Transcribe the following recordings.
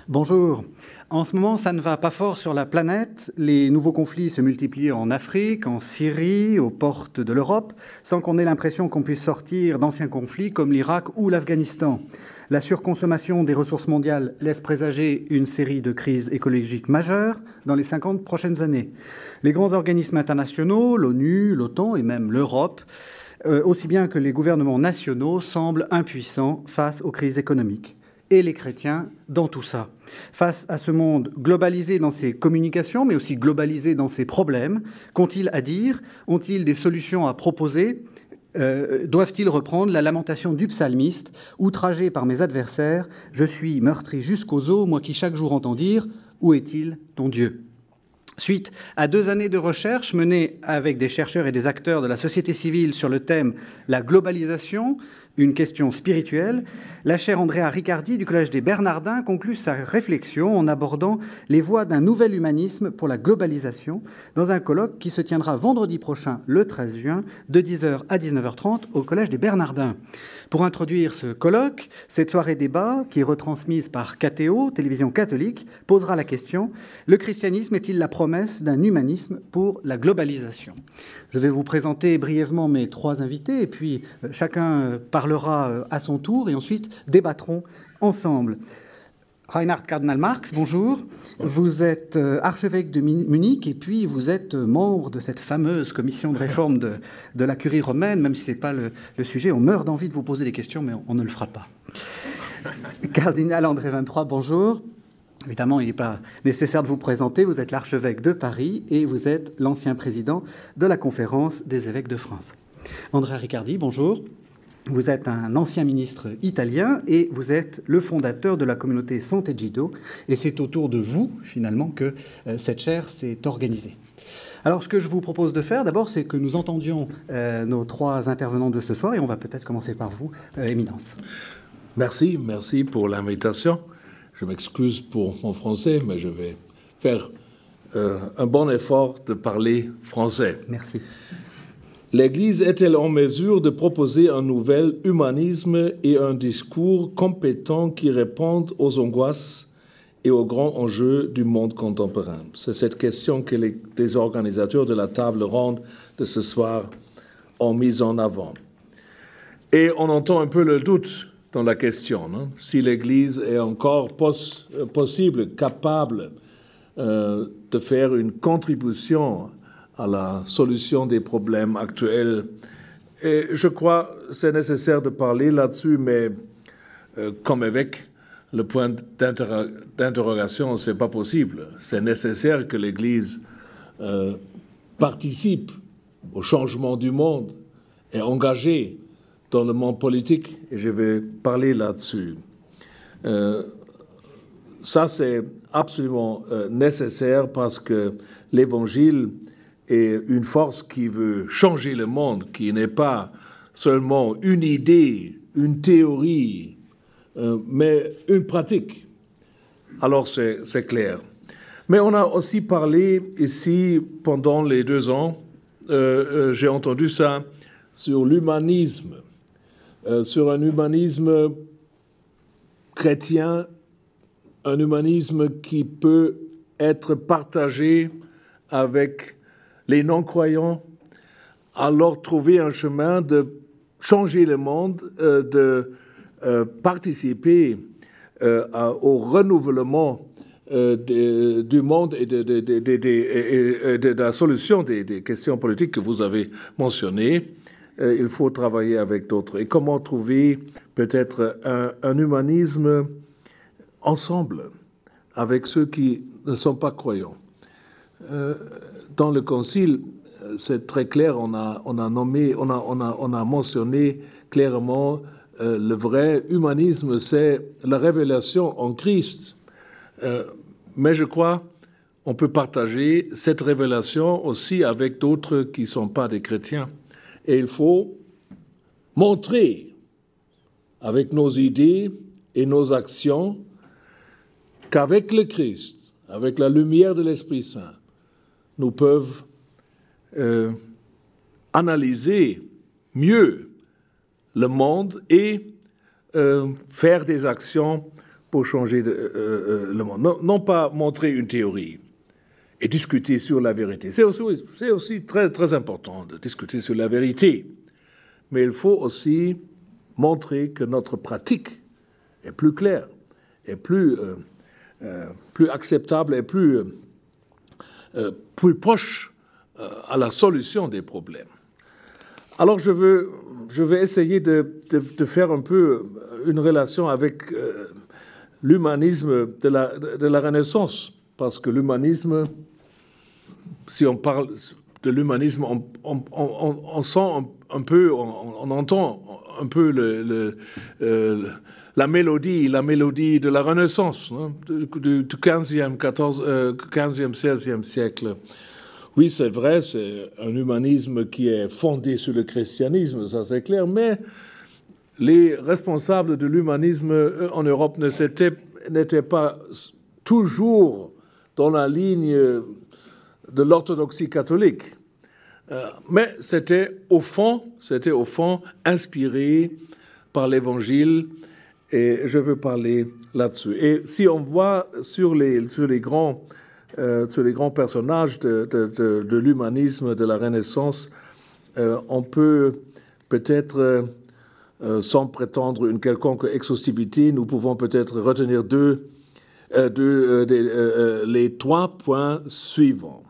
Bonjour. En ce moment, ça ne va pas fort sur la planète. Les nouveaux conflits se multiplient en Afrique, en Syrie, aux portes de l'Europe, sans qu'on ait l'impression qu'on puisse sortir d'anciens conflits comme l'Irak ou l'Afghanistan. La surconsommation des ressources mondiales laisse présager une série de crises écologiques majeures dans les 50 prochaines années. Les grands organismes internationaux, l'ONU, l'OTAN et même l'Europe, aussi bien que les gouvernements nationaux, semblent impuissants face aux crises économiques. Et les chrétiens dans tout ça. Face à ce monde globalisé dans ses communications, mais aussi globalisé dans ses problèmes, qu'ont-ils à dire? Ont-ils des solutions à proposer? Doivent-ils reprendre la lamentation du psalmiste, outragé par mes adversaires, je suis meurtri jusqu'aux os, moi qui chaque jour entends dire, où est-il ton Dieu? Suite à 2 années de recherche menées avec des chercheurs et des acteurs de la société civile sur le thème « La globalisation », une question spirituelle, la chère Andrea Riccardi du Collège des Bernardins conclut sa réflexion en abordant les voies d'un nouvel humanisme pour la globalisation dans un colloque qui se tiendra vendredi prochain, le 13 juin, de 10h à 19h30 au Collège des Bernardins. Pour introduire ce colloque, cette soirée débat, qui est retransmise par KTO, télévision catholique, posera la question « Le christianisme est-il la promesse d'un humanisme pour la globalisation ?» Je vais vous présenter brièvement mes 3 invités et puis chacun parlera à son tour et ensuite débattrons ensemble. Reinhard Cardinal Marx, bonjour. Vous êtes archevêque de Munich et puis vous êtes membre de cette fameuse commission de réforme de la curie romaine, même si ce n'est pas le sujet. On meurt d'envie de vous poser des questions, mais on ne le fera pas. Cardinal André 23, bonjour. Évidemment, il n'est pas nécessaire de vous présenter. Vous êtes l'archevêque de Paris et vous êtes l'ancien président de la Conférence des évêques de France. Andrea Riccardi, bonjour. Vous êtes un ancien ministre italien et vous êtes le fondateur de la communauté Sant'Egidio. Et c'est autour de vous, finalement, que cette chaire s'est organisée. Alors, ce que je vous propose de faire, d'abord, c'est que nous entendions nos 3 intervenants de ce soir. Et on va peut-être commencer par vous, Éminence. Merci pour l'invitation. Je m'excuse pour mon français, mais je vais faire un bon effort de parler français. Merci. L'Église est-elle en mesure de proposer un nouvel humanisme et un discours compétent qui répondent aux angoisses et aux grands enjeux du monde contemporain? C'est cette question que les organisateurs de la table ronde de ce soir ont mise en avant. Et on entend un peu le doute dans la question, non? Si l'Église est encore possible, capable de faire une contribution à la solution des problèmes actuels. Et je crois que c'est nécessaire de parler là-dessus, mais comme évêque, le point d'interrogation, ce n'est pas possible. C'est nécessaire que l'Église participe au changement du monde et engagée dans le monde politique, et je vais parler là-dessus. Ça, c'est absolument nécessaire parce que l'Évangile est une force qui veut changer le monde, qui n'est pas seulement une idée, une théorie, mais une pratique. Alors, c'est clair. Mais on a aussi parlé ici, pendant les 2 ans, j'ai entendu ça, sur l'humanisme. Sur un humanisme chrétien, un humanisme qui peut être partagé avec les non-croyants, alors trouver un chemin de changer le monde, de participer au renouvellement du monde et de la solution des questions politiques que vous avez mentionnées. Il faut travailler avec d'autres. Et comment trouver peut-être un humanisme ensemble avec ceux qui ne sont pas croyants. Dans le Concile, c'est très clair, on a mentionné clairement le vrai humanisme, c'est la révélation en Christ. Mais je crois on peut partager cette révélation aussi avec d'autres qui ne sont pas des chrétiens. Et il faut montrer avec nos idées et nos actions qu'avec le Christ, avec la lumière de l'Esprit Saint, nous pouvons analyser mieux le monde et faire des actions pour changer le monde. Non pas montrer une théorie et discuter sur la vérité. C'est aussi très, très important de discuter sur la vérité. Mais il faut aussi montrer que notre pratique est plus claire, est plus acceptable et plus proche à la solution des problèmes. Alors je vais essayer de faire un peu une relation avec l'humanisme de la Renaissance, parce que l'humanisme, si on parle de l'humanisme, on sent un peu, on entend un peu la mélodie de la Renaissance, hein, du 15e, 16e siècle. Oui, c'est vrai, c'est un humanisme qui est fondé sur le christianisme, ça c'est clair, mais les responsables de l'humanisme en Europe n'étaient pas toujours dans la ligne de l'orthodoxie catholique. Mais c'était au fond inspiré par l'Évangile, et je veux parler là-dessus. Et si on voit sur les grands personnages de l'humanisme, de la Renaissance, on peut peut-être, sans prétendre une quelconque exhaustivité, nous pouvons peut-être retenir les 3 points suivants.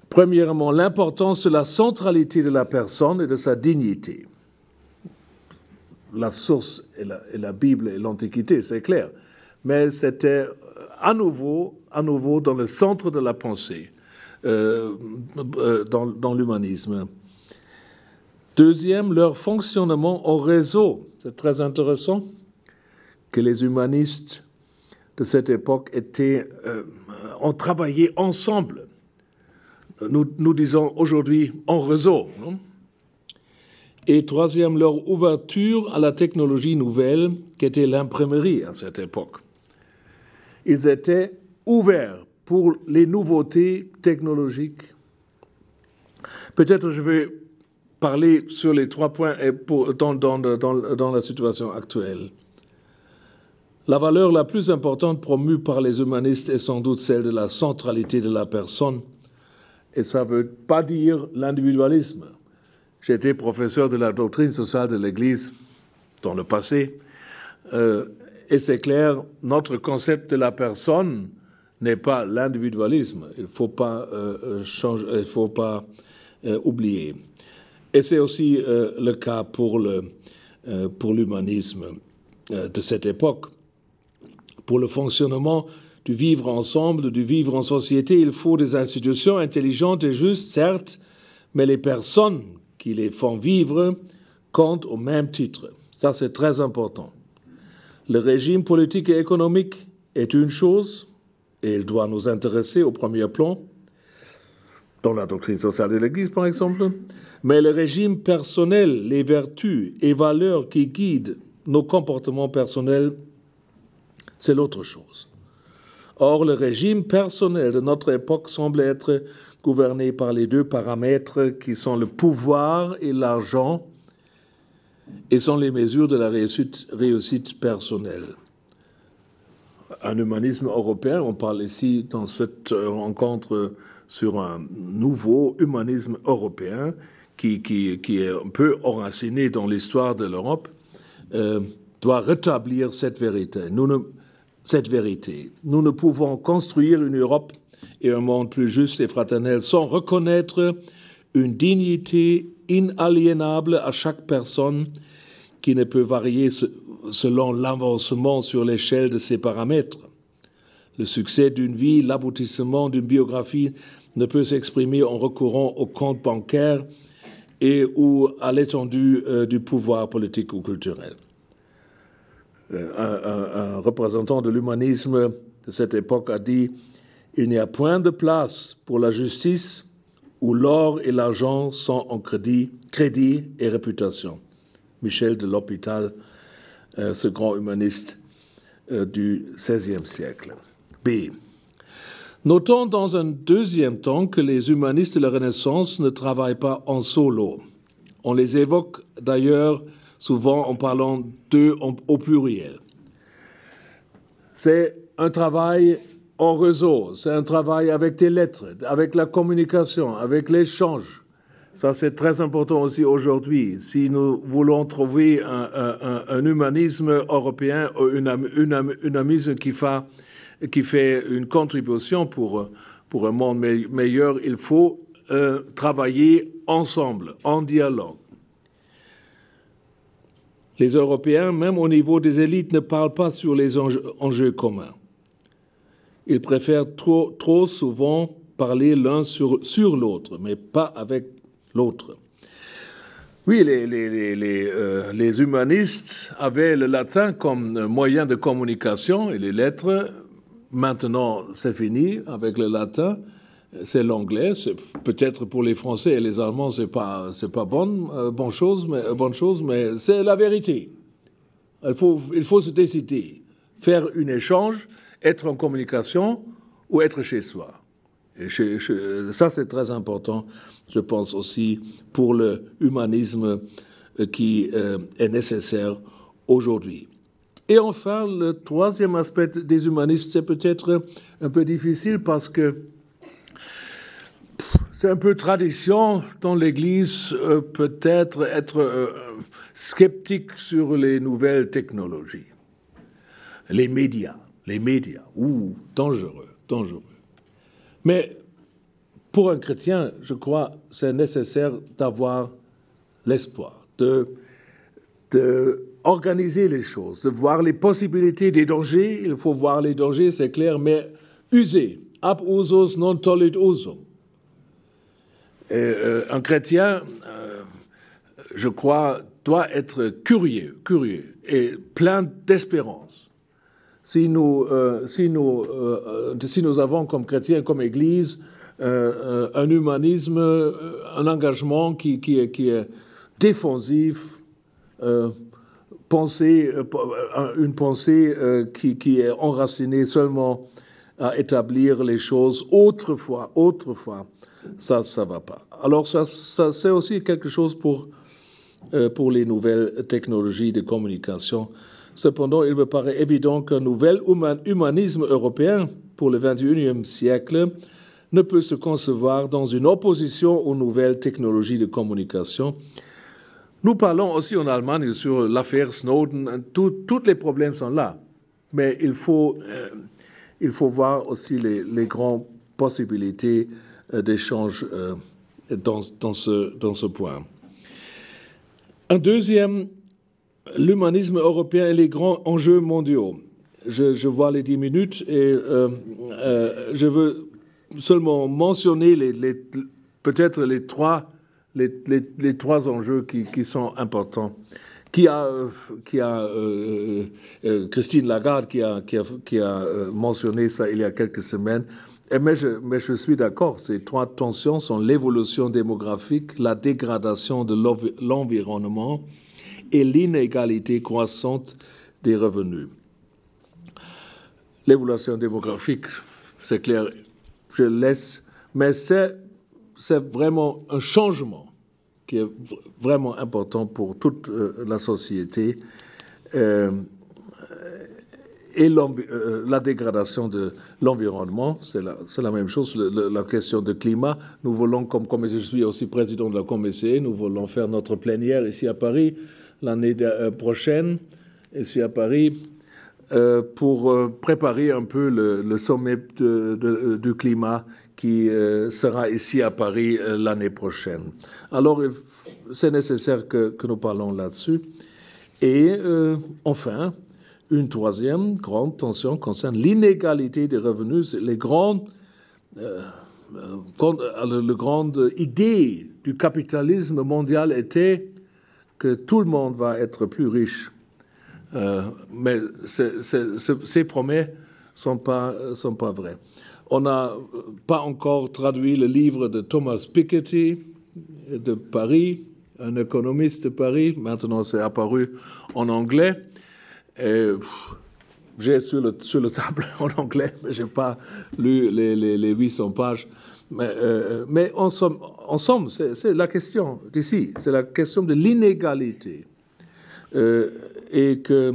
Premièrement, l'importance de la centralité de la personne et de sa dignité. La source est la Bible et l'Antiquité, c'est clair. Mais c'était à nouveau dans le centre de la pensée, dans l'humanisme. Deuxième, leur fonctionnement en réseau. C'est très intéressant que les humanistes de cette époque ont travaillé ensemble. Nous disons aujourd'hui en réseau. Non? Et troisième, leur ouverture à la technologie nouvelle qu'était l'imprimerie à cette époque. Ils étaient ouverts pour les nouveautés technologiques. Peut-être je vais parler sur les 3 points dans la situation actuelle. La valeur la plus importante promue par les humanistes est sans doute celle de la centralité de la personne. Et ça ne veut pas dire l'individualisme. J'étais professeur de la doctrine sociale de l'Église dans le passé. Et c'est clair, notre concept de la personne n'est pas l'individualisme. Il ne faut pas oublier. Et c'est aussi le cas pour l'humanisme de cette époque. Pour le fonctionnement du vivre ensemble, du vivre en société, il faut des institutions intelligentes et justes, certes, mais les personnes qui les font vivre comptent au même titre. Ça, c'est très important. Le régime politique et économique est une chose, et il doit nous intéresser au premier plan, dans la doctrine sociale de l'Église, par exemple, mais le régime personnel, les vertus et valeurs qui guident nos comportements personnels, c'est l'autre chose. Or, le régime personnel de notre époque semble être gouverné par les 2 paramètres qui sont le pouvoir et l'argent, et sont les mesures de la réussite personnelle. Un humanisme européen, on parle ici dans cette rencontre sur un nouveau humanisme européen qui est un peu enraciné dans l'histoire de l'Europe, doit rétablir cette vérité. Nous ne pouvons construire une Europe et un monde plus juste et fraternel sans reconnaître une dignité inaliénable à chaque personne qui ne peut varier selon l'avancement sur l'échelle de ses paramètres. Le succès d'une vie, l'aboutissement d'une biographie ne peut s'exprimer en recourant au compte bancaire ou à l'étendue du pouvoir politique ou culturel. Un représentant de l'humanisme de cette époque a dit « Il n'y a point de place pour la justice où l'or et l'argent sont en crédit et réputation. » Michel de l'Hôpital, ce grand humaniste du XVIe siècle. B. Notons dans un deuxième temps que les humanistes de la Renaissance ne travaillent pas en solo. On les évoque d'ailleurs souvent en parlant d'eux au pluriel. c'est un travail en réseau, c'est un travail avec des lettres, avec la communication, avec l'échange. Ça, c'est très important aussi aujourd'hui. Si nous voulons trouver un humanisme européen, un humanisme qui fait une contribution pour un monde meilleur, il faut travailler ensemble, en dialogue. Les Européens, même au niveau des élites, ne parlent pas sur les enjeux communs. Ils préfèrent trop souvent parler l'un sur l'autre, mais pas avec l'autre. Oui, les humanistes avaient le latin comme moyen de communication et les lettres. Maintenant, c'est fini avec le latin. C'est l'anglais. Peut-être pour les Français et les Allemands, c'est pas bonne chose, mais c'est la vérité. Il faut se décider, faire un échange, être en communication ou être chez soi. Et ça, c'est très important, je pense aussi, pour le humanisme qui est nécessaire aujourd'hui. Et enfin, le troisième aspect des humanistes, c'est peut-être un peu difficile parce que c'est un peu tradition dans l'Église, peut-être être sceptique sur les nouvelles technologies. Les médias, dangereux. Mais pour un chrétien, je crois, c'est nécessaire d'avoir l'espoir, de organiser les choses, de voir les possibilités des dangers. Il faut voir les dangers, c'est clair, mais user. Ab usus non tollit usum. Un chrétien, je crois, doit être curieux et plein d'espérance. Si nous avons comme chrétiens, comme Église, un humanisme, un engagement qui est défensif, une pensée qui est enracinée seulement à établir les choses autrefois, ça va pas. Alors ça c'est aussi quelque chose pour les nouvelles technologies de communication. Cependant, il me paraît évident qu'un nouvel humanisme européen pour le XXIe siècle ne peut se concevoir dans une opposition aux nouvelles technologies de communication. Nous parlons aussi en Allemagne sur l'affaire Snowden. Tous les problèmes sont là. Mais il faut voir aussi les grandes possibilités d'échange dans ce point. Un deuxième, l'humanisme européen et les grands enjeux mondiaux. Je vois les 10 minutes et je veux seulement mentionner peut-être les trois enjeux qui sont importants. Christine Lagarde qui a mentionné ça il y a quelques semaines. Mais je suis d'accord, ces trois tensions sont l'évolution démographique, la dégradation de l'environnement et l'inégalité croissante des revenus. L'évolution démographique, c'est clair, je laisse, mais c'est vraiment un changement qui est vraiment important pour toute la société. Et la dégradation de l'environnement, c'est la même chose, la question du climat. Nous voulons, comme je suis aussi président de la Commission, nous voulons faire notre plénière ici à Paris l'année prochaine, ici à Paris, pour préparer un peu le sommet du climat qui sera ici à Paris l'année prochaine. Alors, c'est nécessaire que nous parlons là-dessus. Et enfin, une troisième grande tension concerne l'inégalité des revenus. La grande idée du capitalisme mondial était que tout le monde va être plus riche. Mais ces promesses ne sont pas vraies. On n'a pas encore traduit le livre de Thomas Piketty de Paris, un économiste de Paris. Maintenant, c'est apparu en anglais. J'ai sur le table en anglais, mais je n'ai pas lu les 800 pages. Mais en somme, c'est la question d'ici, c'est la question de l'inégalité. Et que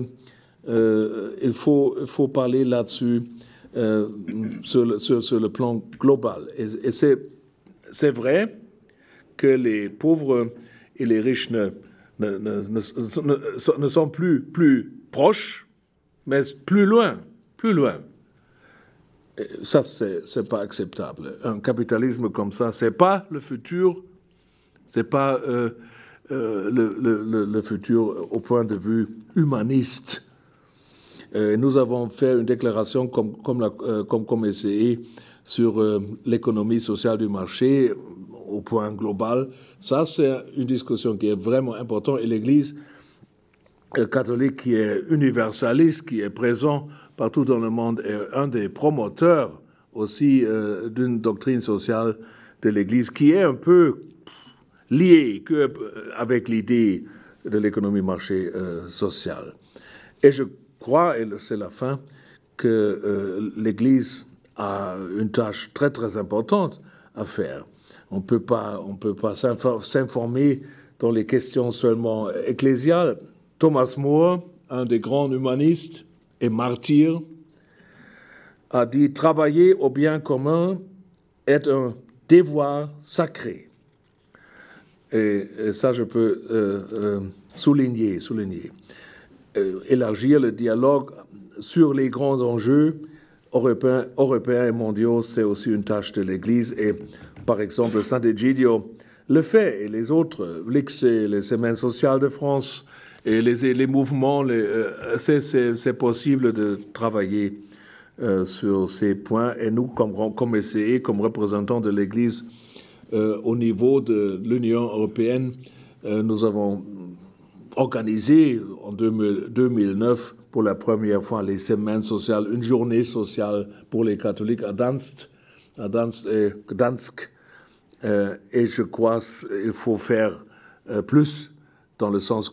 il faut parler là-dessus sur le plan global. Et c'est vrai que les pauvres et les riches ne sont plus proches, mais plus loin. Et ça, c'est pas acceptable. Un capitalisme comme ça, c'est pas le futur, c'est pas le futur au point de vue humaniste. Nous avons fait une déclaration comme SCE sur l'économie sociale du marché au point global. Ça, c'est une discussion qui est vraiment importante. Et l'Église catholique, qui est universaliste, qui est présent partout dans le monde, est un des promoteurs aussi d'une doctrine sociale de l'Église qui est un peu liée avec l'idée de l'économie marché sociale. Et je crois, et c'est la fin, que l'Église a une tâche très très importante à faire. On peut pas s'informer dans les questions seulement ecclésiales. Thomas More, un des grands humanistes et martyrs, a dit « Travailler au bien commun est un devoir sacré ». Et ça, je peux souligner. Élargir le dialogue sur les grands enjeux européens et mondiaux, c'est aussi une tâche de l'Église. Et par exemple, Sant'Egidio le fait, et les autres, l'ICSE, les Semaines sociales de France, et les mouvements, c'est possible de travailler sur ces points. Et nous, comme SCE, comme représentants de l'Église au niveau de l'Union européenne, nous avons organisé en 2009 pour la première fois les semaines sociales, une journée sociale pour les catholiques à Gdansk et je crois qu'il faut faire plus dans le sens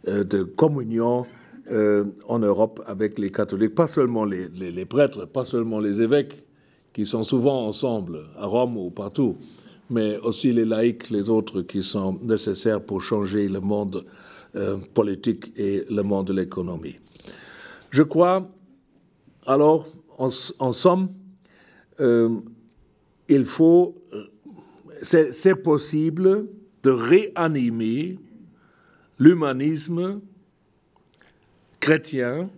de communion en Europe avec les catholiques, pas seulement les prêtres, pas seulement les évêques qui sont souvent ensemble à Rome ou partout, mais aussi les laïcs, les autres qui sont nécessaires pour changer le monde politique et le monde de l'économie. Je crois, alors, en somme, c'est possible de réanimer l'humanisme chrétien,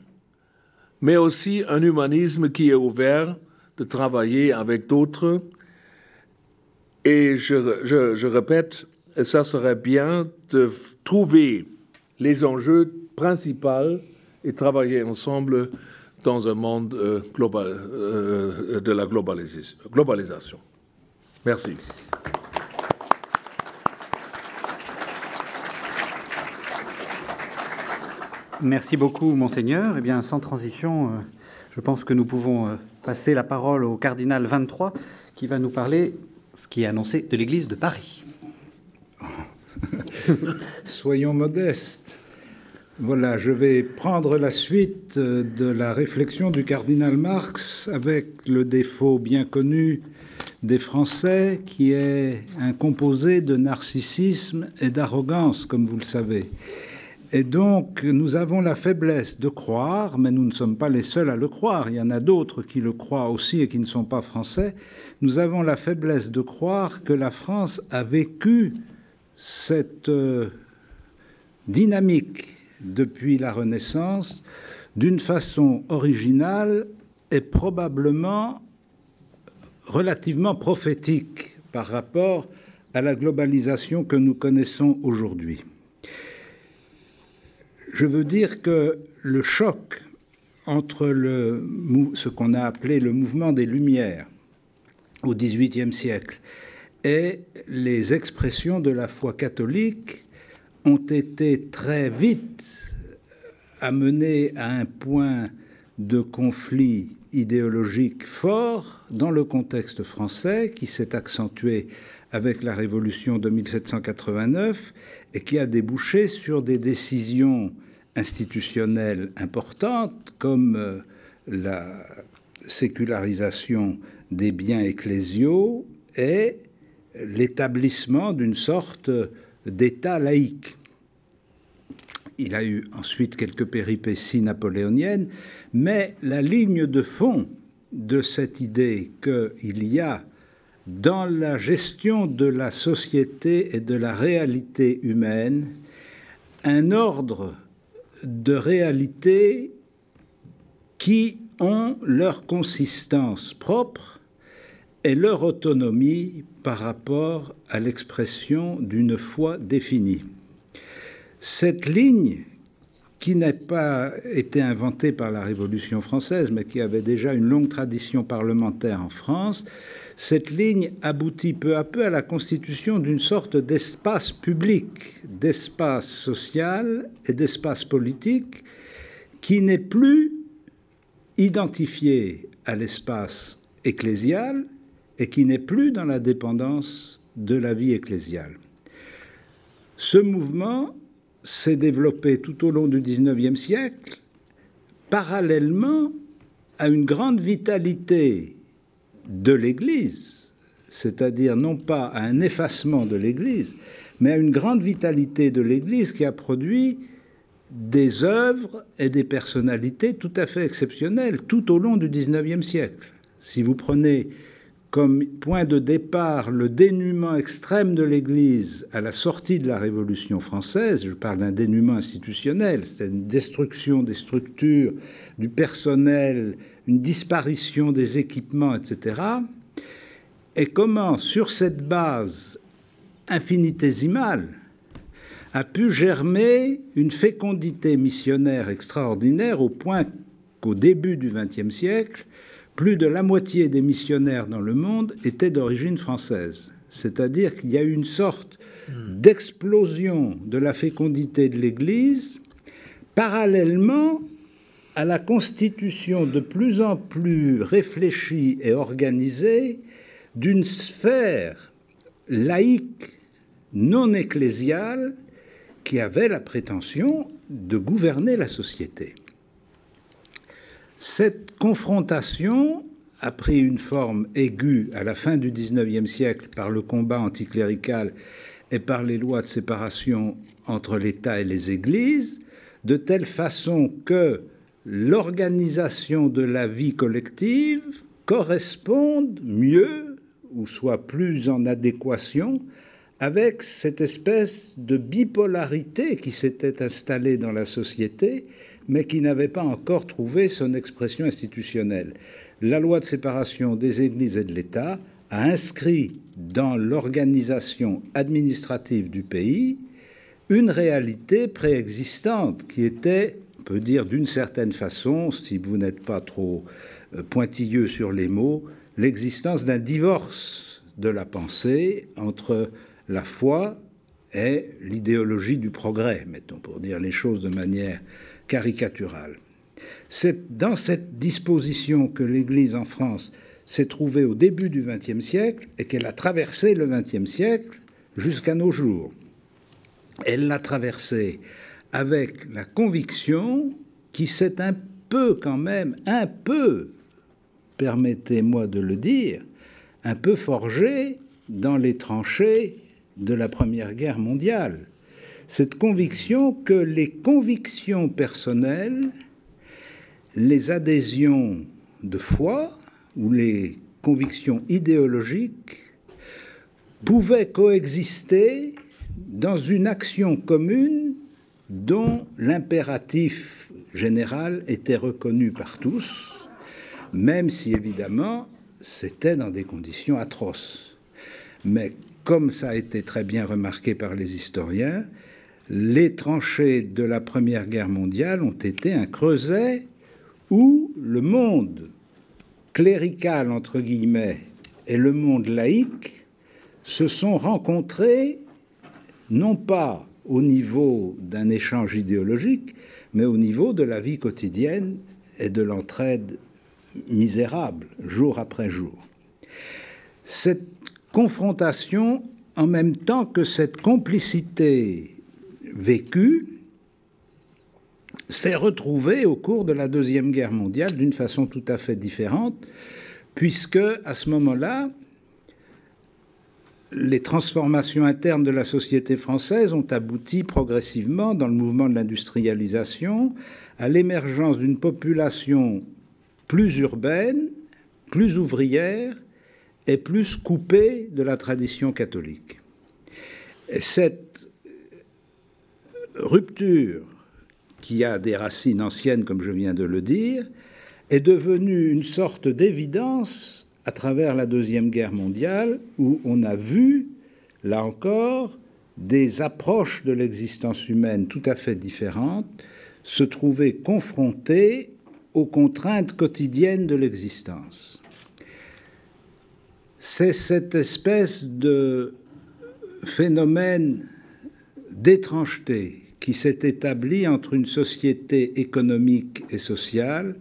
mais aussi un humanisme qui est ouvert de travailler avec d'autres. Et je répète, ça serait bien de trouver les enjeux principaux et travailler ensemble dans un monde de la globalisation. Merci. Merci beaucoup, Monseigneur. Eh bien, sans transition, je pense que nous pouvons passer la parole au cardinal 23, qui va nous parler, ce qui est annoncé, de l'Église de Paris. Soyons modestes. Voilà, je vais prendre la suite de la réflexion du cardinal Marx avec le défaut bien connu des Français, qui est un composé de narcissisme et d'arrogance, comme vous le savez. Et donc, nous avons la faiblesse de croire, mais nous ne sommes pas les seuls à le croire, il y en a d'autres qui le croient aussi et qui ne sont pas français, nous avons la faiblesse de croire que la France a vécu cette dynamique depuis la Renaissance d'une façon originale et probablement relativement prophétique par rapport à la globalisation que nous connaissons aujourd'hui. Je veux dire que le choc entre ce qu'on a appelé le mouvement des Lumières au XVIIIe siècle et les expressions de la foi catholique ont été très vite amenées à un point de conflit idéologique fort dans le contexte français qui s'est accentué avec la Révolution de 1789 et qui a débouché sur des décisions institutionnelles importantes comme la sécularisation des biens ecclésiaux et l'établissement d'une sorte d'État laïque. Il a eu ensuite quelques péripéties napoléoniennes, mais la ligne de fond de cette idée qu'il y a dans la gestion de la société et de la réalité humaine un ordre de réalités qui ont leur consistance propre et leur autonomie par rapport à l'expression d'une foi définie. Cette ligne, qui n'a pas été inventée par la Révolution française, mais qui avait déjà une longue tradition parlementaire en France, cette ligne aboutit peu à peu à la constitution d'une sorte d'espace public, d'espace social et d'espace politique qui n'est plus identifié à l'espace ecclésial et qui n'est plus dans la dépendance de la vie ecclésiale. Ce mouvement s'est développé tout au long du XIXe siècle, parallèlement à une grande vitalité de l'Église, c'est-à-dire non pas à un effacement de l'Église, mais à une grande vitalité de l'Église qui a produit des œuvres et des personnalités tout à fait exceptionnelles tout au long du XIXe siècle. Si vous prenez comme point de départ le dénuement extrême de l'Église à la sortie de la Révolution française, je parle d'un dénuement institutionnel, c'est une destruction des structures, du personnel, une disparition des équipements, etc. Et comment, sur cette base infinitésimale, a pu germer une fécondité missionnaire extraordinaire au point qu'au début du XXe siècle, plus de la moitié des missionnaires dans le monde étaient d'origine française. C'est-à-dire qu'il y a eu une sorte d'explosion de la fécondité de l'Église parallèlement à la constitution de plus en plus réfléchie et organisée d'une sphère laïque non ecclésiale qui avait la prétention de gouverner la société. Cette confrontation a pris une forme aiguë à la fin du XIXe siècle par le combat anticlérical et par les lois de séparation entre l'État et les Églises, de telle façon que l'organisation de la vie collective corresponde mieux, ou soit plus en adéquation, avec cette espèce de bipolarité qui s'était installée dans la société, mais qui n'avait pas encore trouvé son expression institutionnelle. La loi de séparation des Églises et de l'État a inscrit dans l'organisation administrative du pays une réalité préexistante qui était, on peut dire d'une certaine façon, si vous n'êtes pas trop pointilleux sur les mots, l'existence d'un divorce de la pensée entre la foi et l'idéologie du progrès, mettons, pour dire les choses de manière caricaturale. C'est dans cette disposition que l'Église en France s'est trouvée au début du XXe siècle et qu'elle a traversé le XXe siècle jusqu'à nos jours. Elle l'a traversé avec la conviction qui s'est un peu quand même, permettez-moi de le dire, un peu forgée dans les tranchées de la Première Guerre mondiale. Cette conviction que les convictions personnelles, les adhésions de foi ou les convictions idéologiques pouvaient coexister dans une action commune dont l'impératif général était reconnu par tous, même si évidemment c'était dans des conditions atroces. Mais comme ça a été très bien remarqué par les historiens, les tranchées de la Première Guerre mondiale ont été un creuset où le monde clérical, entre guillemets, et le monde laïque se sont rencontrés, non pas au niveau d'un échange idéologique, mais au niveau de la vie quotidienne et de l'entraide misérable, jour après jour. Cette confrontation, en même temps que cette complicité vécue, s'est retrouvée au cours de la Deuxième Guerre mondiale d'une façon tout à fait différente, puisque, à ce moment-là, les transformations internes de la société française ont abouti progressivement, dans le mouvement de l'industrialisation, à l'émergence d'une population plus urbaine, plus ouvrière et plus coupée de la tradition catholique. Et cette rupture, qui a des racines anciennes, comme je viens de le dire, est devenue une sorte d'évidence à travers la Deuxième Guerre mondiale, où on a vu, là encore, des approches de l'existence humaine tout à fait différentes se trouver confrontées aux contraintes quotidiennes de l'existence. C'est cette espèce de phénomène d'étrangeté qui s'est établi entre une société économique et sociale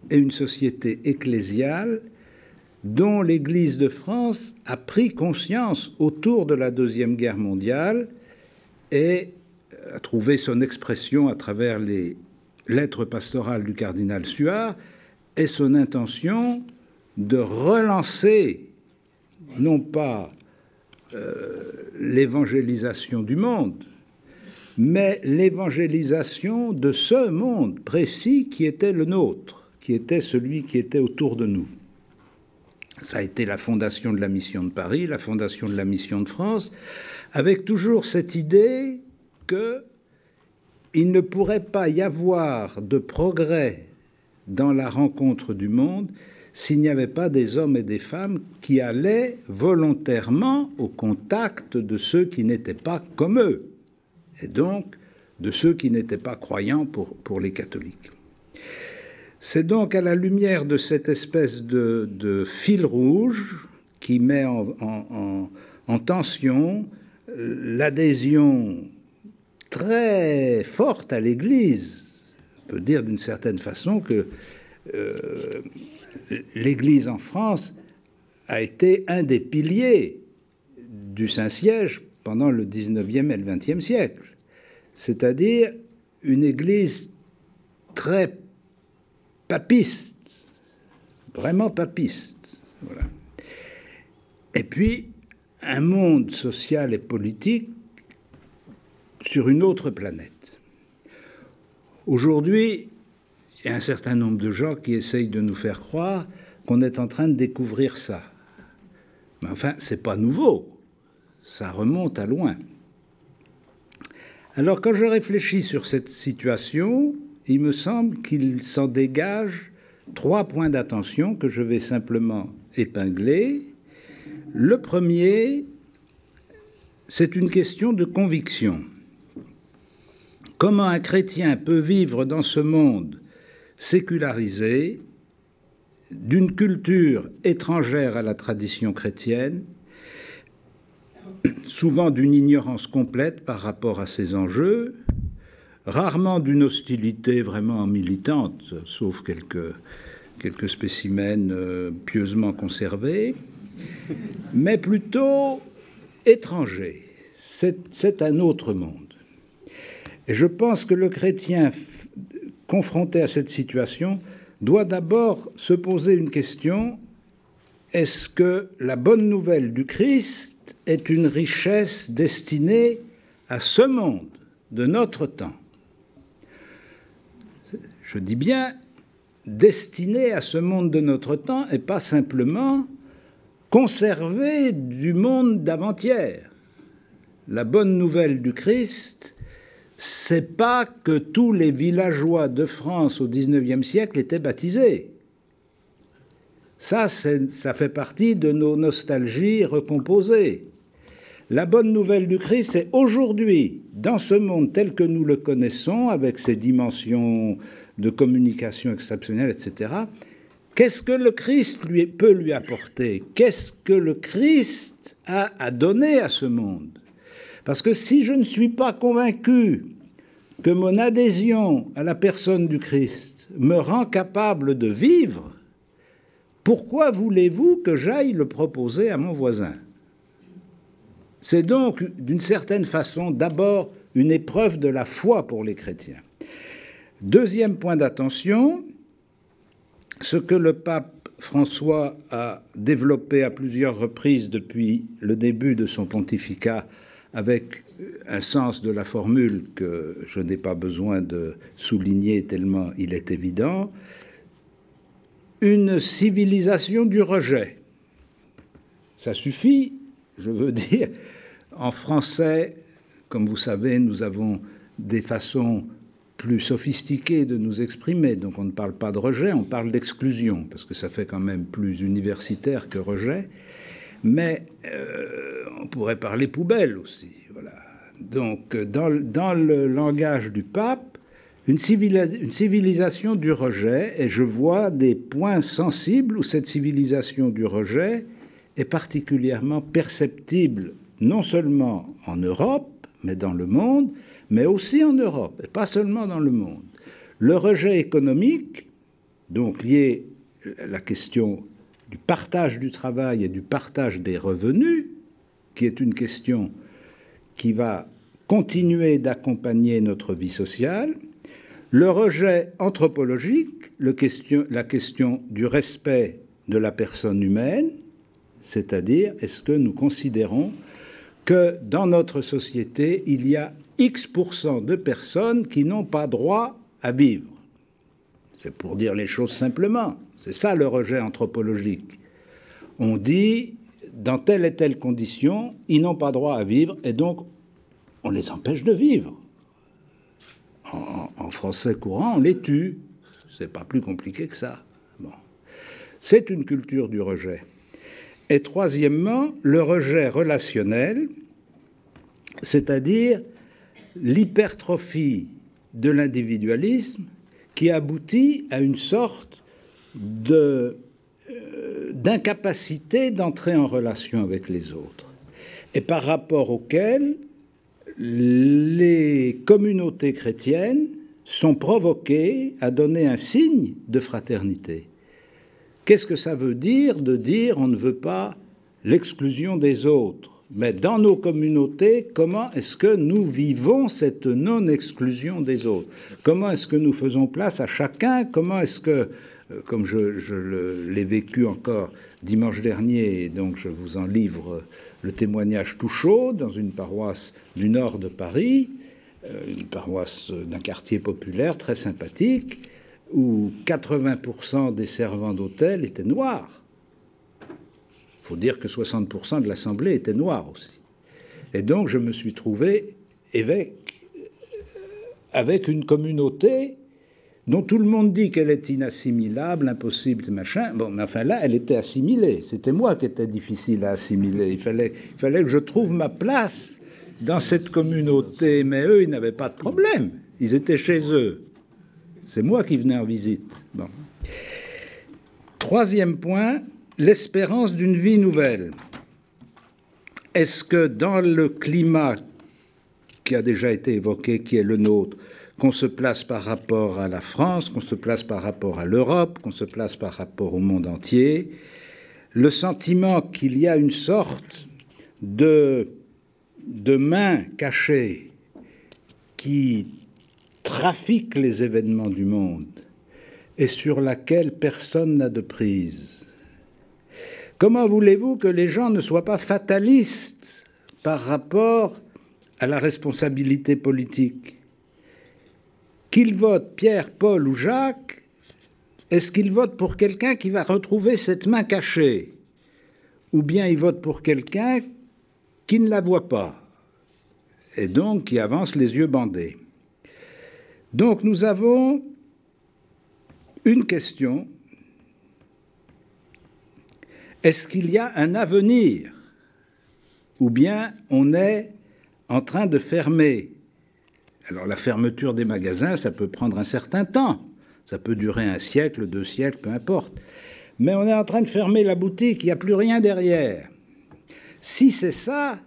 et une société ecclésiale dont l'Église de France a pris conscience autour de la Deuxième Guerre mondiale et a trouvé son expression à travers les lettres pastorales du cardinal Suard et son intention de relancer non pas l'évangélisation du monde, mais l'évangélisation de ce monde précis qui était le nôtre, qui était celui qui était autour de nous. Ça a été la fondation de la mission de Paris, la fondation de la mission de France, avec toujours cette idée qu'il ne pourrait pas y avoir de progrès dans la rencontre du monde s'il n'y avait pas des hommes et des femmes qui allaient volontairement au contact de ceux qui n'étaient pas comme eux, et donc de ceux qui n'étaient pas croyants pour les catholiques. C'est donc à la lumière de cette espèce de fil rouge qui met en tension l'adhésion très forte à l'Église. On peut dire d'une certaine façon que l'Église en France a été un des piliers du Saint-Siège pendant le XIXe et le XXe siècle, c'est-à-dire une Église très papiste, vraiment papiste. Voilà. Et puis, un monde social et politique sur une autre planète. Aujourd'hui, il y a un certain nombre de gens qui essayent de nous faire croire qu'on est en train de découvrir ça. Mais enfin, c'est pas nouveau. Ça remonte à loin. Alors, quand je réfléchis sur cette situation, il me semble qu'il s'en dégage 3 points d'attention que je vais simplement épingler. Le premier, c'est une question de conviction. Comment un chrétien peut vivre dans ce monde sécularisé, d'une culture étrangère à la tradition chrétienne, souvent d'une ignorance complète par rapport à ces enjeux, rarement d'une hostilité vraiment militante, sauf quelques spécimens pieusement conservés, mais plutôt étranger. C'est un autre monde. Et je pense que le chrétien confronté à cette situation doit d'abord se poser une question: est-ce que la bonne nouvelle du Christ est une richesse destinée à ce monde de notre temps? Je dis bien destinée à ce monde de notre temps et pas simplement conservée du monde d'avant-hier. La bonne nouvelle du Christ, c'est pas que tous les villageois de France au XIXe siècle étaient baptisés. Ça fait partie de nos nostalgies recomposées. La bonne nouvelle du Christ, c'est aujourd'hui, dans ce monde tel que nous le connaissons, avec ses dimensions de communication exceptionnelle, etc., qu'est-ce que le Christ peut lui apporter? Qu'est-ce que le Christ a à donner à ce monde? Parce que si je ne suis pas convaincu que mon adhésion à la personne du Christ me rend capable de vivre, pourquoi voulez-vous que j'aille le proposer à mon voisin? C'est donc, d'une certaine façon, d'abord une épreuve de la foi pour les chrétiens. Deuxième point d'attention, ce que le pape François a développé à plusieurs reprises depuis le début de son pontificat, avec un sens de la formule que je n'ai pas besoin de souligner tellement il est évident, une civilisation du rejet. Ça suffit, je veux dire. En français, comme vous savez, nous avons des façons plus sophistiquées de nous exprimer. Donc on ne parle pas de rejet, on parle d'exclusion, parce que ça fait quand même plus universitaire que rejet. Mais on pourrait parler poubelle aussi. Voilà. Donc dans le langage du pape, une civilisation du rejet, et je vois des points sensibles où cette civilisation du rejet est particulièrement perceptible, non seulement en Europe, mais dans le monde, mais aussi en Europe, et pas seulement dans le monde. Le rejet économique, donc lié à la question du partage du travail et du partage des revenus, qui est une question qui va continuer d'accompagner notre vie sociale, le rejet anthropologique, la question du respect de la personne humaine, c'est-à-dire est-ce que nous considérons que dans notre société, il y a X% de personnes qui n'ont pas droit à vivre. C'est pour dire les choses simplement. C'est ça le rejet anthropologique. On dit, dans telle et telle condition, ils n'ont pas droit à vivre, et donc on les empêche de vivre. En français courant, on les tue. C'est pas plus compliqué que ça. Bon. C'est une culture du rejet. Et troisièmement, le rejet relationnel, c'est-à-dire l'hypertrophie de l'individualisme qui aboutit à une sorte d'incapacité d'entrer en relation avec les autres, et par rapport auquel les communautés chrétiennes sont provoquées à donner un signe de fraternité. Qu'est-ce que ça veut dire de dire on ne veut pas l'exclusion des autres? Mais dans nos communautés, comment est-ce que nous vivons cette non-exclusion des autres? Comment est-ce que nous faisons place à chacun? Comment est-ce que, comme je l'ai vécu encore dimanche dernier, et donc je vous en livre le témoignage tout chaud, dans une paroisse du nord de Paris, une paroisse d'un quartier populaire très sympathique, où 80% des servants d'hôtel étaient noirs. Il faut dire que 60% de l'Assemblée étaient noirs aussi. Et donc je me suis trouvé évêque avec une communauté dont tout le monde dit qu'elle est inassimilable, impossible, machin. Bon, mais enfin là, elle était assimilée. C'était moi qui étais difficile à assimiler. Il fallait que je trouve ma place dans cette communauté. Mais eux, ils n'avaient pas de problème. Ils étaient chez eux. C'est moi qui venais en visite. Bon. Troisième point, l'espérance d'une vie nouvelle. Est-ce que dans le climat qui a déjà été évoqué, qui est le nôtre, qu'on se place par rapport à la France, qu'on se place par rapport à l'Europe, qu'on se place par rapport au monde entier, le sentiment qu'il y a une sorte de main cachée qui trafique les événements du monde et sur laquelle personne n'a de prise. Comment voulez-vous que les gens ne soient pas fatalistes par rapport à la responsabilité politique? Qu'ils votent Pierre, Paul ou Jacques, est-ce qu'ils votent pour quelqu'un qui va retrouver cette main cachée? Ou bien ils votent pour quelqu'un qui ne la voit pas, et donc qui avance les yeux bandés? Donc nous avons une question. Est-ce qu'il y a un avenir? Ou bien on est en train de fermer? Alors la fermeture des magasins, ça peut prendre un certain temps. Ça peut durer 1 siècle, 2 siècles, peu importe. Mais on est en train de fermer la boutique, il n'y a plus rien derrière. Si c'est ça,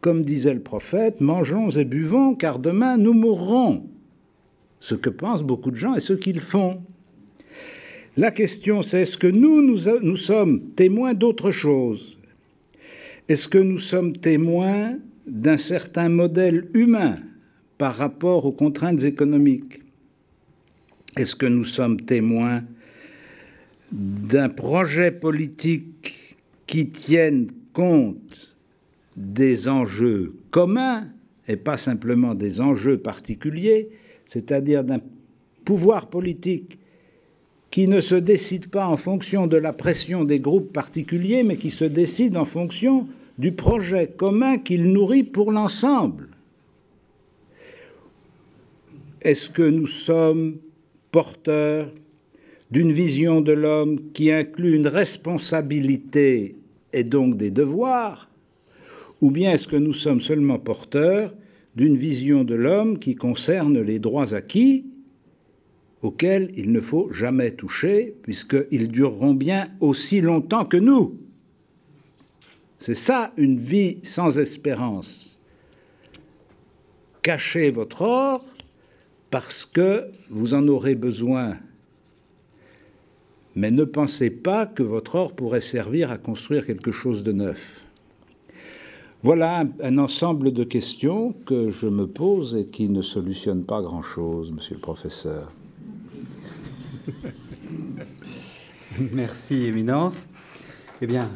comme disait le prophète, mangeons et buvons, car demain nous mourrons. Ce que pensent beaucoup de gens et ce qu'ils font. La question, c'est est-ce que nous sommes témoins d'autre chose? Est-ce que nous sommes témoins d'un certain modèle humain par rapport aux contraintes économiques? Est-ce que nous sommes témoins d'un projet politique qui tienne compte des enjeux communs et pas simplement des enjeux particuliers, c'est-à-dire d'un pouvoir politique qui ne se décide pas en fonction de la pression des groupes particuliers, mais qui se décide en fonction du projet commun qu'il nourrit pour l'ensemble. Est-ce que nous sommes porteurs d'une vision de l'homme qui inclut une responsabilité et donc des devoirs, ou bien est-ce que nous sommes seulement porteurs d'une vision de l'homme qui concerne les droits acquis, auxquels il ne faut jamais toucher, puisqu'ils dureront bien aussi longtemps que nous. C'est ça, une vie sans espérance. Cachez votre or parce que vous en aurez besoin. Mais ne pensez pas que votre or pourrait servir à construire quelque chose de neuf. Voilà un ensemble de questions que je me pose et qui ne solutionnent pas grand-chose, monsieur le professeur. Merci, Éminence. Eh bien,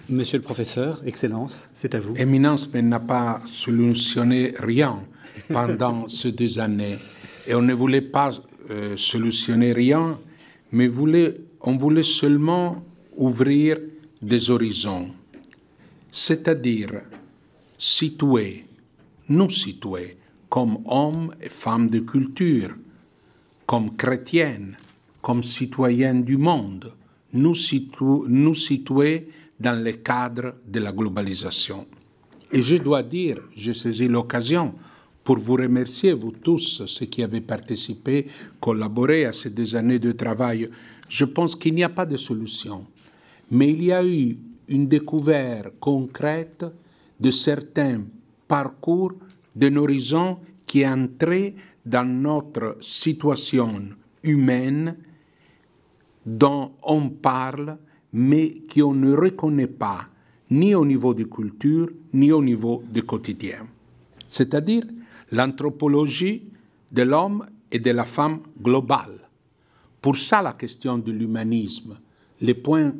monsieur le professeur, Excellence, c'est à vous. Éminence n'a pas solutionné rien pendant ces 2 années. Et on ne voulait pas solutionner rien, mais on voulait seulement ouvrir des horizons. C'est-à-dire nous situer comme hommes et femmes de culture, comme chrétiennes, comme citoyennes du monde, nous situer dans le cadre de la globalisation. Et je dois dire, je saisis l'occasion pour vous remercier, vous tous, ceux qui avez participé, collaboré à ces 2 années de travail. Je pense qu'il n'y a pas de solution, mais il y a eu une découverte concrète de certains parcours d'un horizon qui est entré dans notre situation humaine dont on parle, mais qu'on ne reconnaît pas ni au niveau de culture, ni au niveau du quotidien. C'est-à-dire l'anthropologie de l'homme et de la femme globale. Pour ça, la question de l'humanisme, les points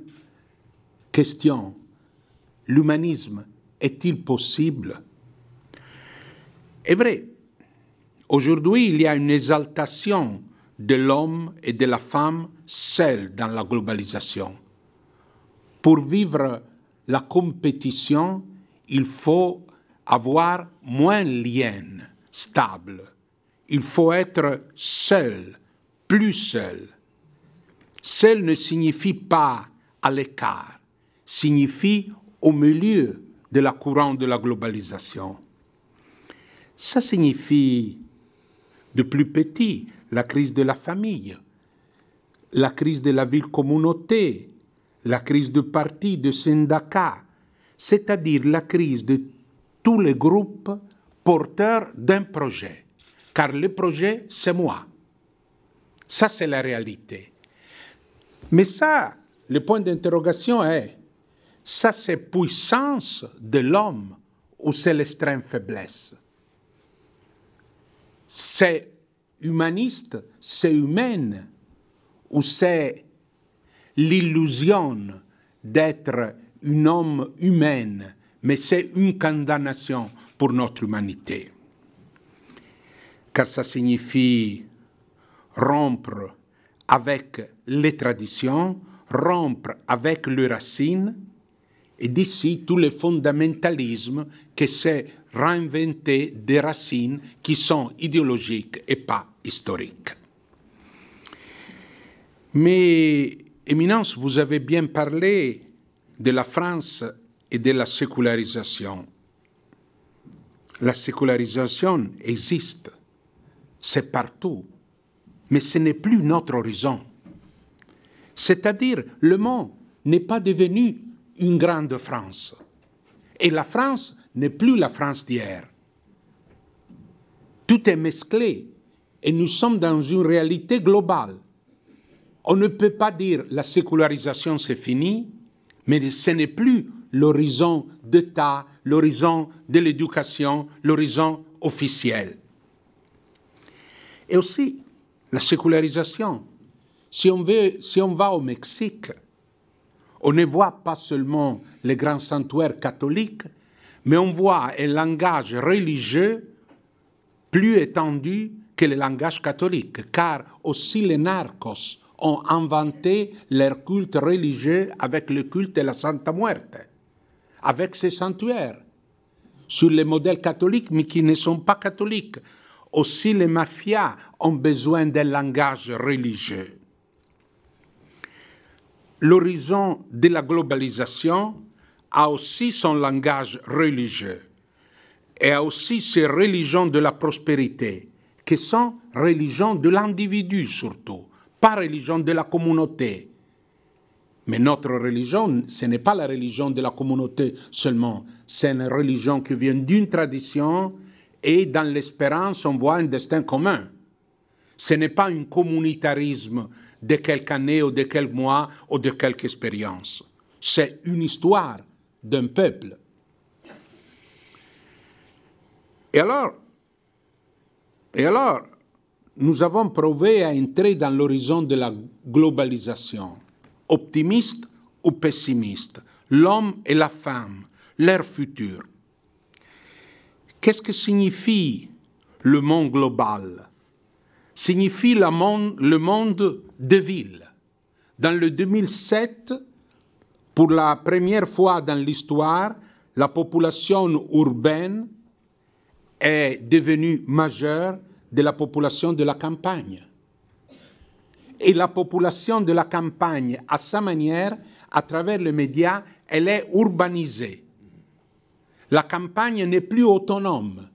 question, l'humanisme est-il possible? Est vrai, aujourd'hui, il y a une exaltation de l'homme et de la femme seuls dans la globalisation. Pour vivre la compétition, il faut avoir moins de liens stables. Il faut être seul, plus seul. Seul ne signifie pas à l'écart, signifie au milieu de la courante de la globalisation. Ça signifie, de plus petit, la crise de la famille, la crise de la ville-communauté, la crise de partis, de syndicats, c'est-à-dire la crise de tous les groupes porteurs d'un projet. Car le projet, c'est moi. Ça, c'est la réalité. Mais ça, le point d'interrogation est, ça, c'est puissance de l'homme ou c'est l'extrême faiblesse? C'est humaniste, c'est humaine, ou c'est l'illusion d'être un homme humain, mais c'est une condamnation pour notre humanité. Car ça signifie rompre avec les traditions, rompre avec les racines, et d'ici tous les fondamentalismes que c'est réinventer des racines qui sont idéologiques et pas historiques. Mais, Éminence, vous avez bien parlé de la France et de la sécularisation. La sécularisation existe, c'est partout, mais ce n'est plus notre horizon. C'est-à-dire, le monde n'est pas devenu une grande France. Et la France n'est plus la France d'hier. Tout est mesclé et nous sommes dans une réalité globale. On ne peut pas dire la sécularisation c'est fini, mais ce n'est plus l'horizon d'État, l'horizon de l'éducation, l'horizon officiel. Et aussi la sécularisation. Si on va au Mexique, on ne voit pas seulement les grands sanctuaires catholiques, mais on voit un langage religieux plus étendu que le langage catholique, car aussi les narcos ont inventé leur culte religieux avec le culte de la Santa Muerte, avec ces sanctuaires, sur les modèles catholiques, mais qui ne sont pas catholiques. Aussi les mafias ont besoin d'un langage religieux. L'horizon de la globalisation a aussi son langage religieux et a aussi ses religions de la prospérité, qui sont religions de l'individu surtout, pas religion de la communauté. Mais notre religion, ce n'est pas la religion de la communauté seulement, c'est une religion qui vient d'une tradition et dans l'espérance, on voit un destin commun. Ce n'est pas un communautarisme de quelques années ou de quelques mois ou de quelques expériences. C'est une histoire d'un peuple. Et alors, nous avons prouvé à entrer dans l'horizon de la globalisation, optimiste ou pessimiste, l'homme et la femme, leur futur. Qu'est-ce que signifie le monde global? Signifie le monde de ville. Dans le 2007, pour la première fois dans l'histoire, la population urbaine est devenue majeure de la population de la campagne. Et la population de la campagne, à sa manière, à travers les médias, elle est urbanisée. La campagne n'est plus autonome.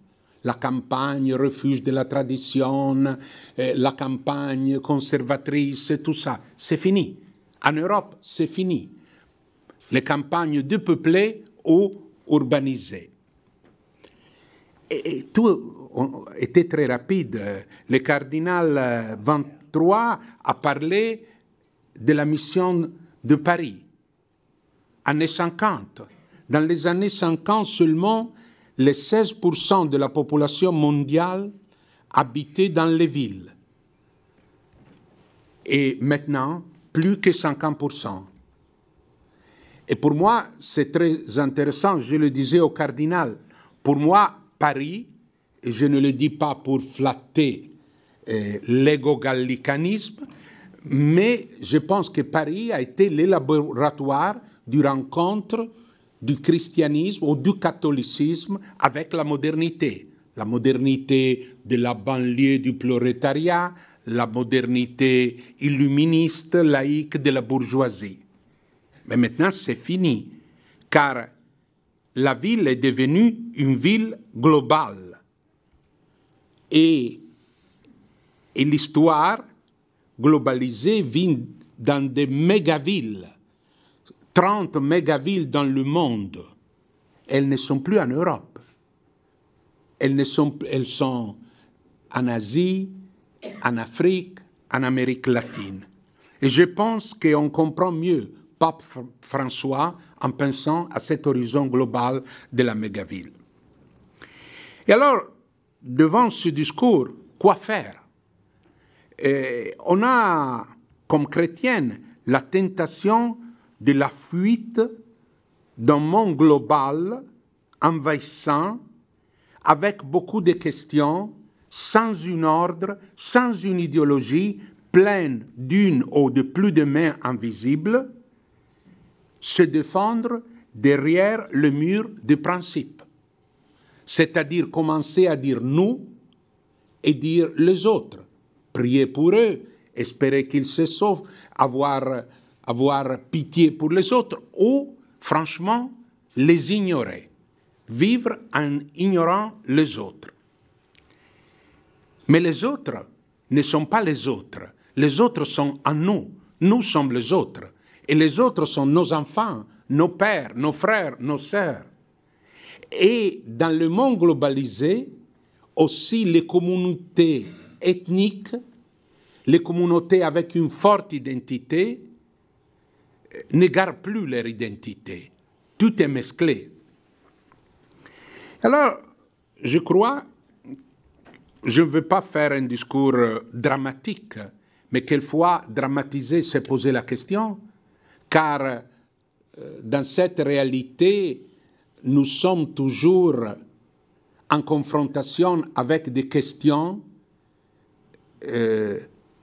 La campagne refuge de la tradition, la campagne conservatrice, tout ça, c'est fini. En Europe, c'est fini. Les campagnes dépeuplées ou urbanisées. Et tout était très rapide. Le cardinal 23 a parlé de la mission de Paris, années 50. Dans les années 50 seulement, les 16% de la population mondiale habitaient dans les villes. Et maintenant, plus que 50%. Et pour moi, c'est très intéressant, je le disais au cardinal, pour moi, Paris, et je ne le dis pas pour flatter l'égo-gallicanisme, mais je pense que Paris a été le laboratoire du rencontre du christianisme ou du catholicisme avec la modernité de la banlieue du prolétariat, la modernité illuministe, laïque de la bourgeoisie. Mais maintenant, c'est fini, car la ville est devenue une ville globale. Et l'histoire globalisée vient dans des mégavilles. 30 mégavilles dans le monde, elles ne sont plus en Europe. Elles sont en Asie, en Afrique, en Amérique latine. Et je pense qu'on comprend mieux Pape François en pensant à cet horizon global de la mégaville. Et alors, devant ce discours, quoi faire? On a, comme chrétienne, la tentation de la fuite d'un monde global envahissant, avec beaucoup de questions, sans un ordre, sans une idéologie, pleine d'une ou de plus de mains invisibles, se défendre derrière le mur des principes. C'est-à-dire commencer à dire nous et dire les autres. Prier pour eux, espérer qu'ils se sauvent, avoir pitié pour les autres ou, franchement, les ignorer. Vivre en ignorant les autres. Mais les autres ne sont pas les autres. Les autres sont en nous. Nous sommes les autres. Et les autres sont nos enfants, nos pères, nos frères, nos sœurs. Et dans le monde globalisé, aussi les communautés ethniques, les communautés avec une forte identité, ne gardent plus leur identité. Tout est mesclé. Alors, je crois je ne veux pas faire un discours dramatique, mais quelquefois, dramatiser, c'est poser la question, car dans cette réalité, nous sommes toujours en confrontation avec des questions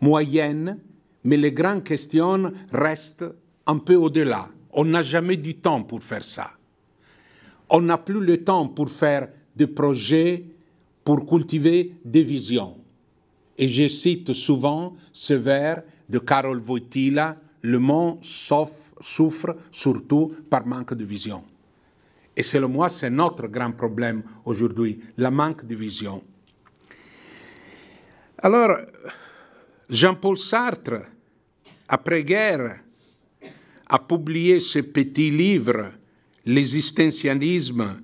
moyennes, mais les grandes questions restent un peu au-delà. On n'a jamais du temps pour faire ça. On n'a plus le temps pour faire des projets, pour cultiver des visions. Et je cite souvent ce vers de Karol Wojtyla, le monde souffre surtout par manque de vision. Et selon moi, c'est notre grand problème aujourd'hui, le manque de vision. Alors, Jean-Paul Sartre, après-guerre, a publié ce petit livre, L'existentialisme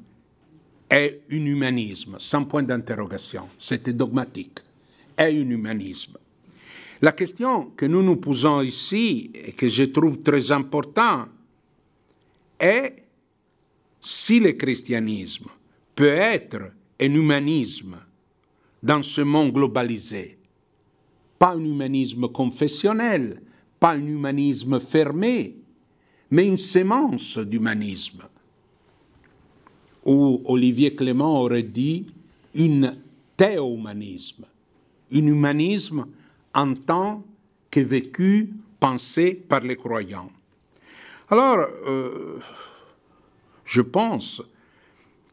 est un humanisme, sans point d'interrogation. C'était dogmatique. Est un humanisme. La question que nous nous posons ici, et que je trouve très importante, est si le christianisme peut être un humanisme dans ce monde globalisé, pas un humanisme confessionnel, pas un humanisme fermé, mais une sémence d'humanisme, ou Olivier Clément aurait dit un théohumanisme, un humanisme en tant que vécu, pensé par les croyants. Alors, je pense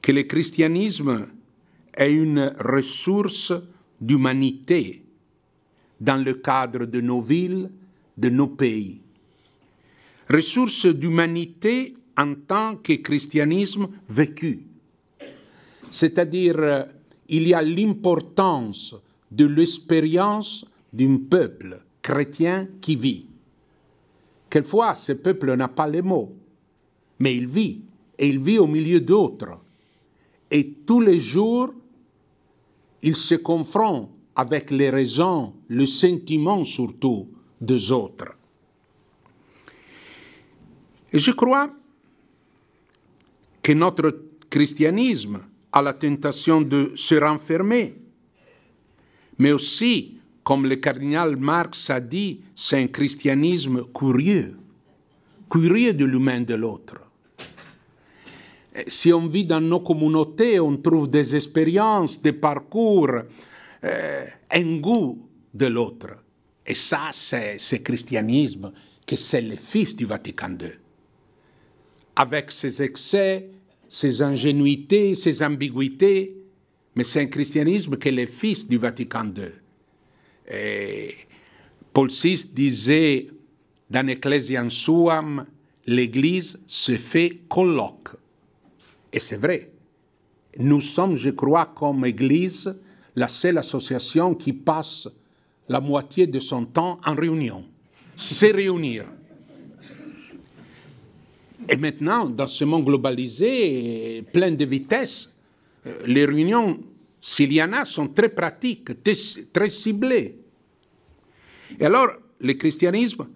que le christianisme est une ressource d'humanité dans le cadre de nos villes, de nos pays. Ressource d'humanité en tant que christianisme vécu. C'est-à-dire, il y a l'importance de l'expérience d'un peuple chrétien qui vit. Quelquefois, ce peuple n'a pas les mots, mais il vit, et il vit au milieu d'autres. Et tous les jours, il se confronte avec les raisons, le sentiment surtout des autres. Et je crois que notre christianisme a la tentation de se renfermer, mais aussi, comme le cardinal Marx a dit, c'est un christianisme curieux, curieux de l'humain de l'autre. Si on vit dans nos communautés, on trouve des expériences, des parcours, un goût de l'autre. Et ça, c'est ce christianisme que c'est le fils du Vatican II. Avec ses excès, ses ingénuités, ses ambiguïtés, mais c'est un christianisme qui est le fils du Vatican II. Et Paul VI disait dans Ecclesiam Suam, l'Église se fait colloque. Et c'est vrai. Nous sommes, je crois, comme Église, la seule association qui passe la moitié de son temps en réunion, se réunir. Et maintenant, dans ce monde globalisé, plein de vitesse, les réunions, s'il y en a, sont très pratiques, très ciblées. Et alors, le christianisme,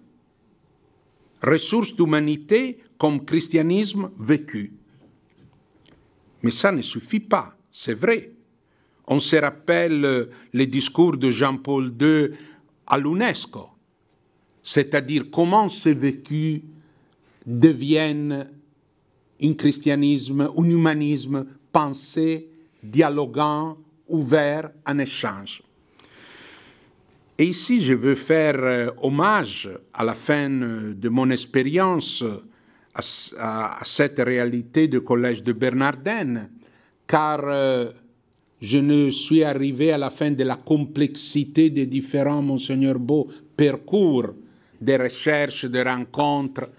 ressource d'humanité comme christianisme vécu. Mais ça ne suffit pas, c'est vrai. On se rappelle les discours de Jean-Paul II à l'UNESCO, c'est-à-dire comment ce vécu devienne un christianisme, un humanisme pensé, dialoguant, ouvert en échange. Et ici, je veux faire hommage à la fin de mon expérience à cette réalité du collège de Bernardin, car je ne suis arrivé à la fin de la complexité des différents, Monseigneur Beau, parcours de recherches, de rencontres,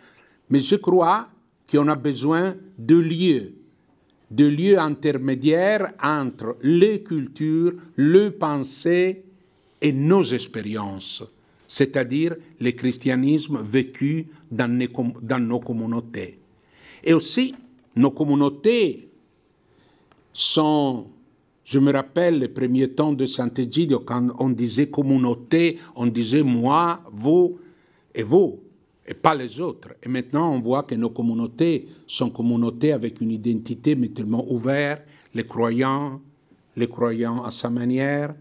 mais je crois qu'on a besoin de lieux intermédiaires entre les cultures, les pensées et nos expériences, c'est-à-dire le christianisme vécu dans nos communautés. Et aussi, nos communautés sont, je me rappelle les premiers temps de Sant'Egidio, quand on disait communauté, on disait moi, vous, et pas les autres. Et maintenant, on voit que nos communautés sont communautés avec une identité mais tellement ouverte, les croyants à sa manière,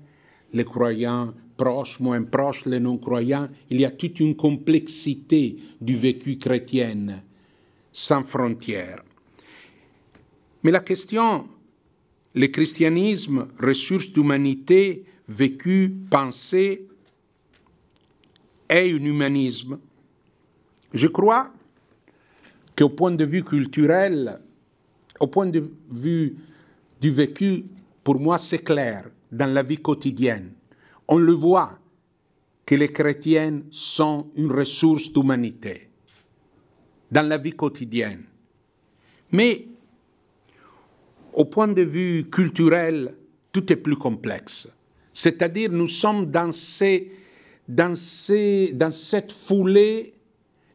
les croyants proches, moins proches, les non-croyants. Il y a toute une complexité du vécu chrétien sans frontières. Mais la question, le christianisme, ressource d'humanité, vécu, pensée, est un humanisme. Je crois qu'au point de vue culturel, au point de vue du vécu, pour moi, c'est clair, dans la vie quotidienne. On le voit que les chrétiens sont une ressource d'humanité dans la vie quotidienne. Mais au point de vue culturel, tout est plus complexe. C'est-à-dire, nous sommes dans cette foulée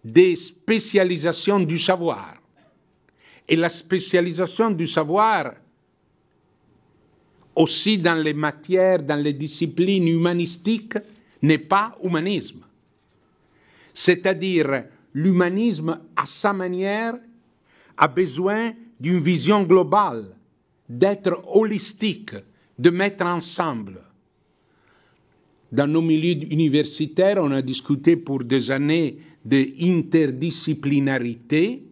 des spécialisations du savoir. Et la spécialisation du savoir, aussi dans les matières, dans les disciplines humanistiques, n'est pas humanisme. C'est-à-dire, l'humanisme, à sa manière, a besoin d'une vision globale, d'être holistique, de mettre ensemble. Dans nos milieux universitaires, on a discuté pour des années d'interdisciplinarité,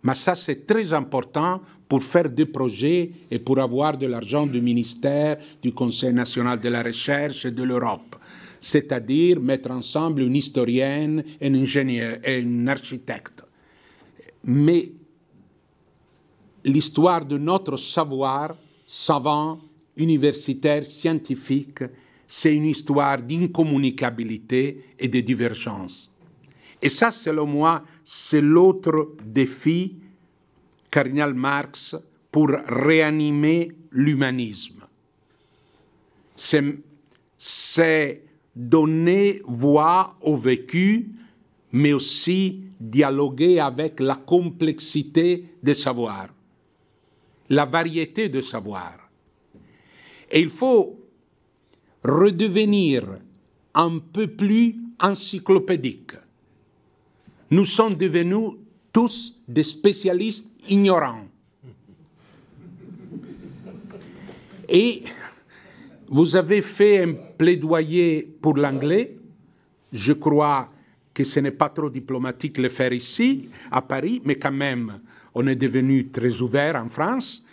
mais ça c'est très important pour faire des projets et pour avoir de l'argent du ministère, du Conseil national de la recherche et de l'Europe. C'est-à-dire mettre ensemble une historienne, un ingénieur et un architecte. Mais l'histoire de notre savoir, savant, universitaire, scientifique, c'est une histoire d'incommunicabilité et de divergence. Et ça, selon moi, c'est l'autre défi cardinal Marx pour réanimer l'humanisme. C'est donner voix au vécu, mais aussi dialoguer avec la complexité des savoirs, la variété de savoirs. Et il faut redevenir un peu plus encyclopédique. Nous sommes devenus tous des spécialistes ignorants. Et vous avez fait un plaidoyer pour l'anglais. Je crois que ce n'est pas trop diplomatique de le faire ici, à Paris, mais quand même, on est devenu très ouvert en France.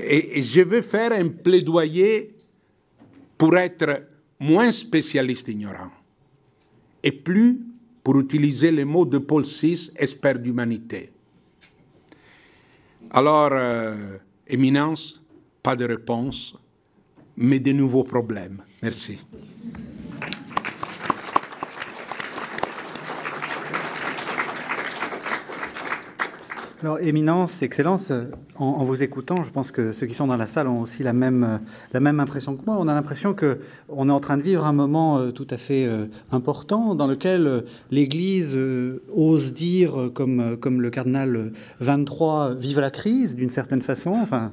Et je veux faire un plaidoyer pour être moins spécialiste ignorant et plus pour utiliser les mots de Paul VI, expert d'humanité. Alors, Éminence, pas de réponse, mais de nouveaux problèmes. Merci. Alors, Éminence, Excellence, en vous écoutant, je pense que ceux qui sont dans la salle ont aussi la même impression que moi. On a l'impression qu'on est en train de vivre un moment tout à fait important dans lequel l'Église ose dire, comme le cardinal 23, vive la crise, d'une certaine façon, enfin,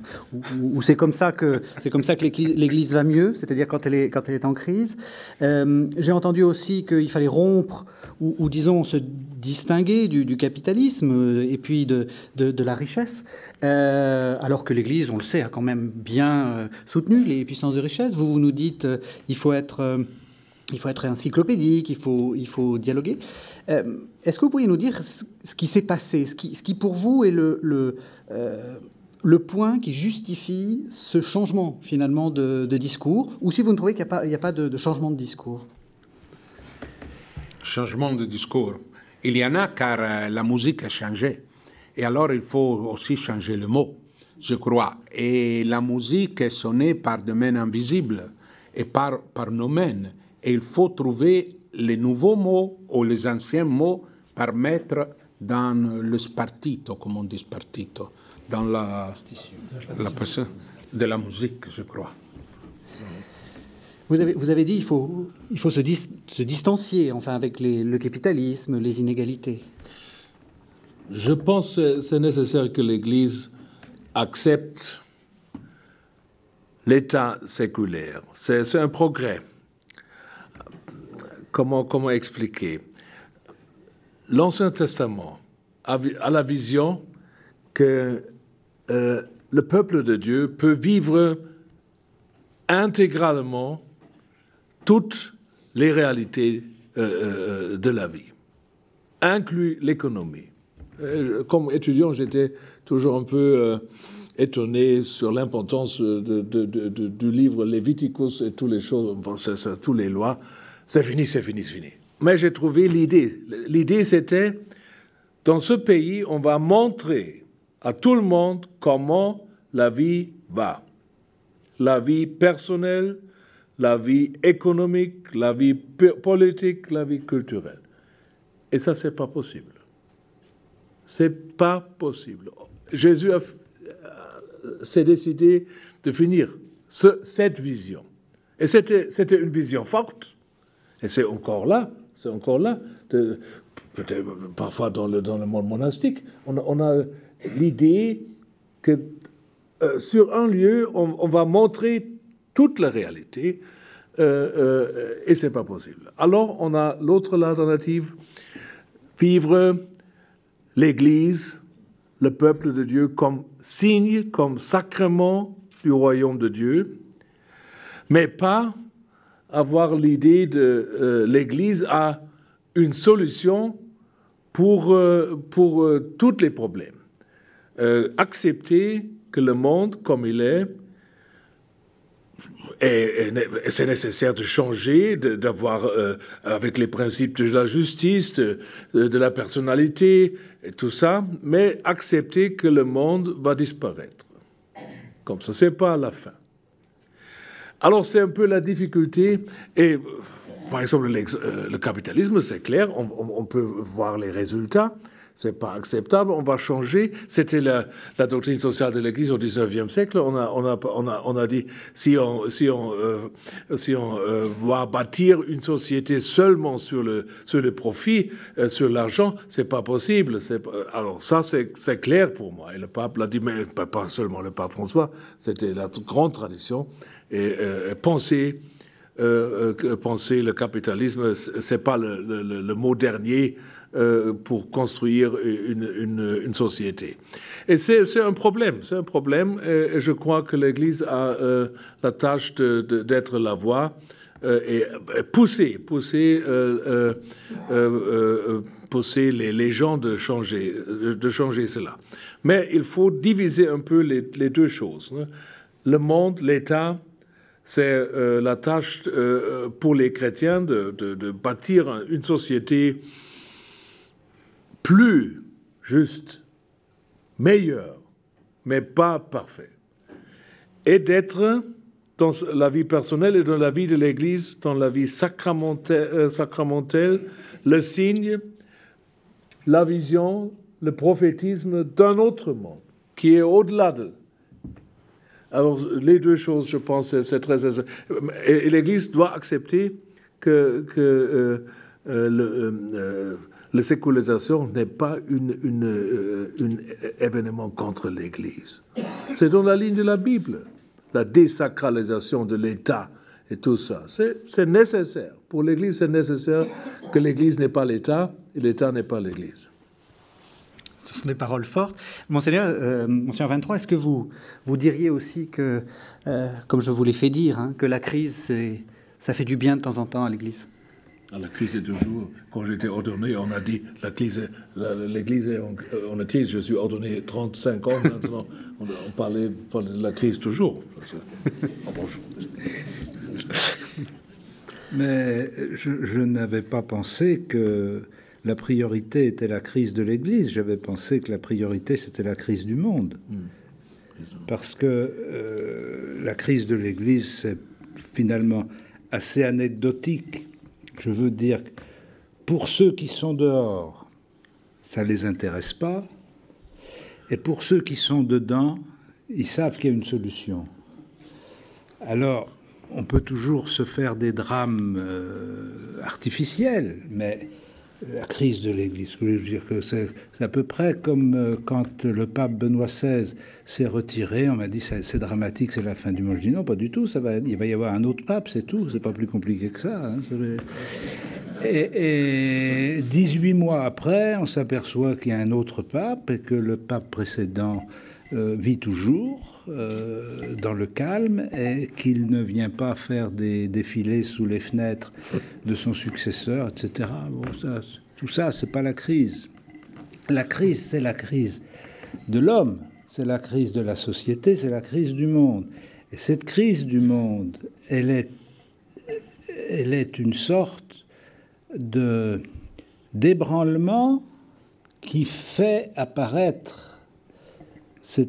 ou c'est comme ça que l'Église va mieux, c'est-à-dire quand elle est en crise. J'ai entendu aussi qu'il fallait rompre ou disons se distinguer du capitalisme et puis de la richesse, alors que l'Église, on le sait, a quand même bien soutenu les puissances de richesse. Vous nous dites il faut être encyclopédique, il faut dialoguer. Est-ce que vous pourriez nous dire ce qui s'est passé, ce qui pour vous est le point qui justifie ce changement finalement de discours, ou si vous ne trouvez qu'il n'y a pas de changement de discours? Changement de discours. Il y en a car la musique a changé. Et alors il faut aussi changer le mot, je crois. Et la musique est sonnée par domaine invisible et par nomen. Et il faut trouver les nouveaux mots ou les anciens mots par mettre dans le spartito, comme on dit spartito, dans la personne de la musique, je crois. Vous avez dit il faut se distancier, enfin, avec le capitalisme, les inégalités. Je pense que c'est nécessaire que l'Église accepte l'état séculaire. C'est un progrès. Comment expliquer? L'Ancien Testament a la vision que le peuple de Dieu peut vivre intégralement toutes les réalités de la vie, inclut l'économie. Comme étudiant, j'étais toujours un peu étonné sur l'importance du livre Léviticus et toutes les choses, toutes les lois. C'est fini, c'est fini, c'est fini. Mais j'ai trouvé l'idée. L'idée, c'était, dans ce pays, on va montrer à tout le monde comment la vie va. La vie personnelle, la vie économique, la vie politique, la vie culturelle. Et ça, c'est pas possible. C'est pas possible. Jésus s'est décidé de finir cette vision. Et c'était une vision forte. Et c'est encore là. Peut-être parfois dans le monde monastique, on a l'idée que sur un lieu, on va montrer toute la réalité, et c'est pas possible. Alors, on a l'autre alternative, vivre l'Église, le peuple de Dieu, comme signe, comme sacrement du royaume de Dieu, mais pas avoir l'idée de l'Église a une solution pour tous les problèmes. Accepter que le monde, comme il est, et c'est nécessaire de changer, d'avoir, avec les principes de la justice, de la personnalité, et tout ça, mais accepter que le monde va disparaître. Comme ça, c'est pas la fin. Alors, c'est un peu la difficulté, et par exemple, le capitalisme, c'est clair, on peut voir les résultats. C'est pas acceptable, on va changer. C'était la doctrine sociale de l'Église au XIXe siècle. On a dit si on va bâtir une société seulement sur le profit, sur l'argent, c'est pas possible. Alors ça, c'est clair pour moi. Et le pape l'a dit, mais pas seulement le pape François. C'était la grande tradition. Et penser le capitalisme, c'est pas le mot dernier. Pour construire une société. Et c'est un problème, et je crois que l'Église a la tâche d'être la voie et pousser les gens de changer cela. Mais il faut diviser un peu les deux choses. Le monde, l'État, c'est la tâche pour les chrétiens de bâtir une société plus juste, meilleur, mais pas parfait. Et d'être dans la vie personnelle et dans la vie de l'Église, dans la vie sacramentelle, le signe, la vision, le prophétisme d'un autre monde, qui est au-delà de. Alors, les deux choses, je pense, c'est très... Et l'Église doit accepter que la sécularisation n'est pas un événement contre l'Église. C'est dans la ligne de la Bible, la désacralisation de l'État et tout ça. C'est nécessaire. Pour l'Église, c'est nécessaire que l'Église n'est pas l'État et l'État n'est pas l'Église. Ce sont des paroles fortes. Monseigneur 23, est-ce que vous diriez aussi que, comme je vous l'ai fait dire, que la crise, ça fait du bien de temps en temps à l'Église? La crise est toujours, quand j'étais ordonné, on a dit l'Église est en crise. Je suis ordonné 35 ans maintenant. On parlait de la crise toujours. Mais je n'avais pas pensé que la priorité était la crise de l'Église. J'avais pensé que la priorité, c'était la crise du monde. Parce que la crise de l'Église, c'est finalement assez anecdotique. Je veux dire, pour ceux qui sont dehors, ça ne les intéresse pas. Et pour ceux qui sont dedans, ils savent qu'il y a une solution. Alors, on peut toujours se faire des drames artificiels, mais la crise de l'Église, je veux dire que c'est à peu près comme quand le pape Benoît XVI s'est retiré, on m'a dit c'est dramatique, c'est la fin du monde. Je dis non, pas du tout, il va y avoir un autre pape, c'est tout, c'est pas plus compliqué que ça. Hein, et 18 mois après, on s'aperçoit qu'il y a un autre pape et que le pape précédent vit toujours dans le calme et qu'il ne vient pas faire des défilés sous les fenêtres de son successeur, etc. Bon, tout ça, c'est pas la crise. La crise, c'est la crise de l'homme, c'est la crise de la société, c'est la crise du monde. Et cette crise du monde, elle est une sorte d'ébranlement qui fait apparaître, c'est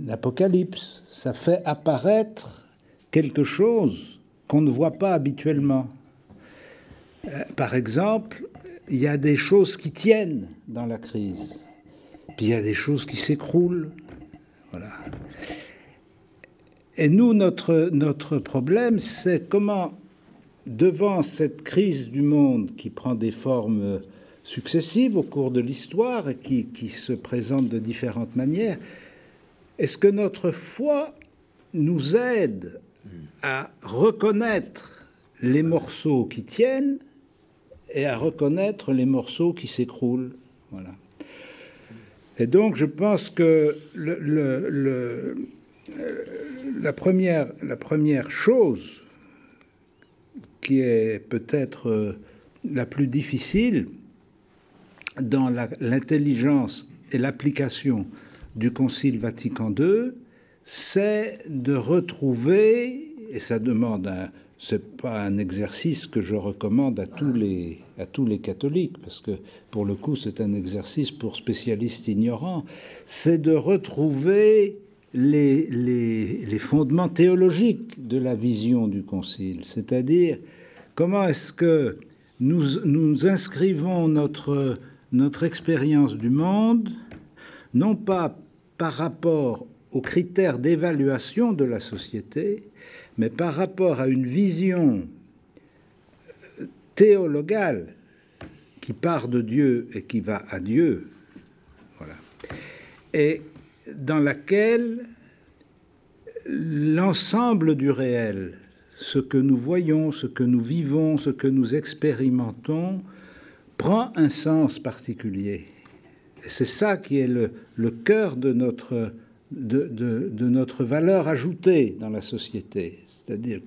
l'apocalypse, ça fait apparaître quelque chose qu'on ne voit pas habituellement. Par exemple, il y a des choses qui tiennent dans la crise, puis il y a des choses qui s'écroulent. Voilà. Et nous, notre problème, c'est comment, devant cette crise du monde qui prend des formes successives au cours de l'histoire et qui se présente de différentes manières, est-ce que notre foi nous aide à reconnaître les morceaux qui tiennent et à reconnaître les morceaux qui s'écroulent? Voilà. Et donc, je pense que la première chose qui est peut-être la plus difficile dans l'intelligence et l'application du Concile Vatican II, c'est de retrouver, et ça demande c'est pas un exercice que je recommande à tous les catholiques, parce que pour le coup c'est un exercice pour spécialistes ignorants, c'est de retrouver les fondements théologiques de la vision du Concile, c'est-à-dire comment est-ce que nous inscrivons notre expérience du monde, non pas par rapport aux critères d'évaluation de la société, mais par rapport à une vision théologale qui part de Dieu et qui va à Dieu, voilà, et dans laquelle l'ensemble du réel, ce que nous voyons, ce que nous vivons, ce que nous expérimentons, prend un sens particulier. Et c'est ça qui est le cœur de notre valeur ajoutée dans la société. C'est-à-dire,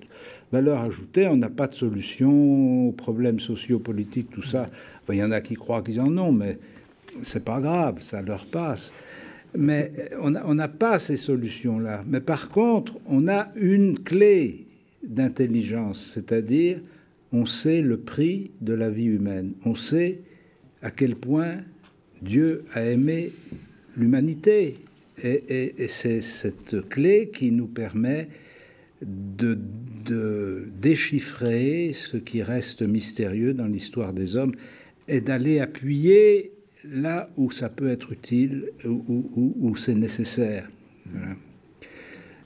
valeur ajoutée, on n'a pas de solution aux problèmes sociopolitiques, tout ça. Enfin, il y en a qui croient qu'ils en ont, mais c'est pas grave, ça leur passe. Mais on n'a pas ces solutions-là. Mais par contre, on a une clé d'intelligence, c'est-à-dire on sait le prix de la vie humaine. On sait à quel point Dieu a aimé l'humanité. Et c'est cette clé qui nous permet de déchiffrer ce qui reste mystérieux dans l'histoire des hommes et d'aller appuyer là où ça peut être utile, où c'est nécessaire. Voilà.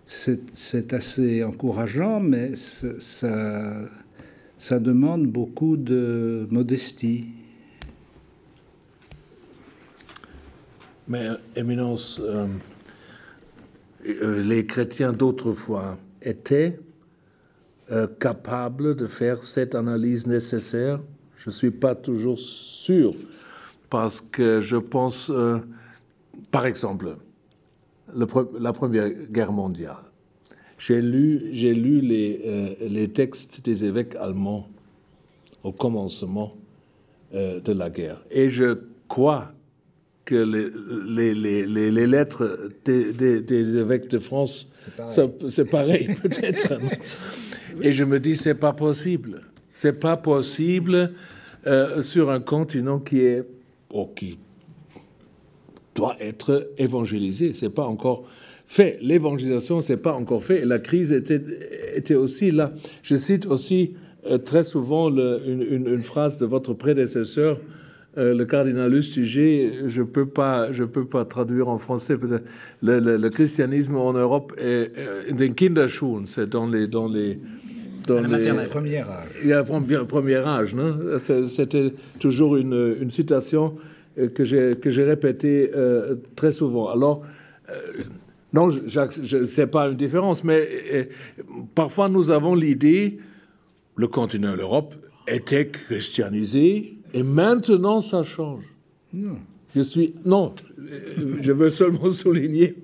C'est assez encourageant, mais ça demande beaucoup de modestie. Mais, Éminence, les chrétiens d'autrefois étaient capables de faire cette analyse nécessaire? Je ne suis pas toujours sûr, parce que je pense, par exemple, la Première Guerre mondiale. J'ai lu les textes des évêques allemands au commencement de la guerre. Et je crois que les lettres des évêques de France, c'est pareil peut-être. Et je me dis, c'est pas possible. C'est pas possible sur un continent qui doit être évangélisé. C'est pas encore fait. L'évangélisation, c'est pas encore fait. Et la crise était aussi là. Je cite aussi très souvent une phrase de votre prédécesseur, le cardinal Lustiger. Je peux pas traduire en français. Le christianisme en Europe est den Kinderschuhen, c'est dans les premier âge. Il y a un premier âge, non? C'était toujours une citation que j'ai répétée très souvent. Alors, non, c'est pas une différence, mais parfois nous avons l'idée, le continent, l'Europe, était christianisé, et maintenant ça change. Non. Je veux seulement souligner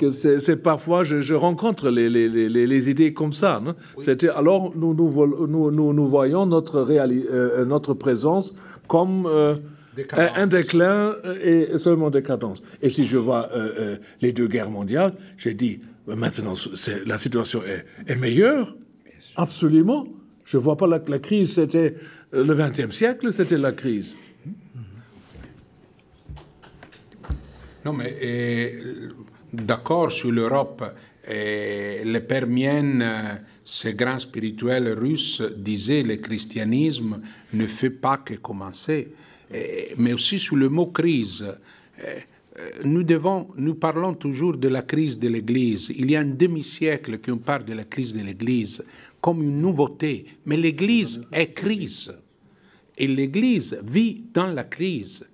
que c'est parfois, je rencontre les idées comme ça. Non? Oui. Alors, nous voyons notre présence comme un déclin et seulement décadence. Et si je vois les 2 guerres mondiales, j'ai dit, maintenant, la situation est meilleure. Absolument. Je ne vois pas la crise, c'était le XXe siècle, c'était la crise. Non, mais d'accord sur l'Europe. Le père Mien, ce grand spirituel russe, disait le christianisme ne fait pas que commencer. Mais aussi sur le mot crise. Nous parlons toujours de la crise de l'Église. Il y a un demi-siècle qu'on parle de la crise de l'Église comme une nouveauté. Mais l'Église est crise. Et l'Église vit dans la crise.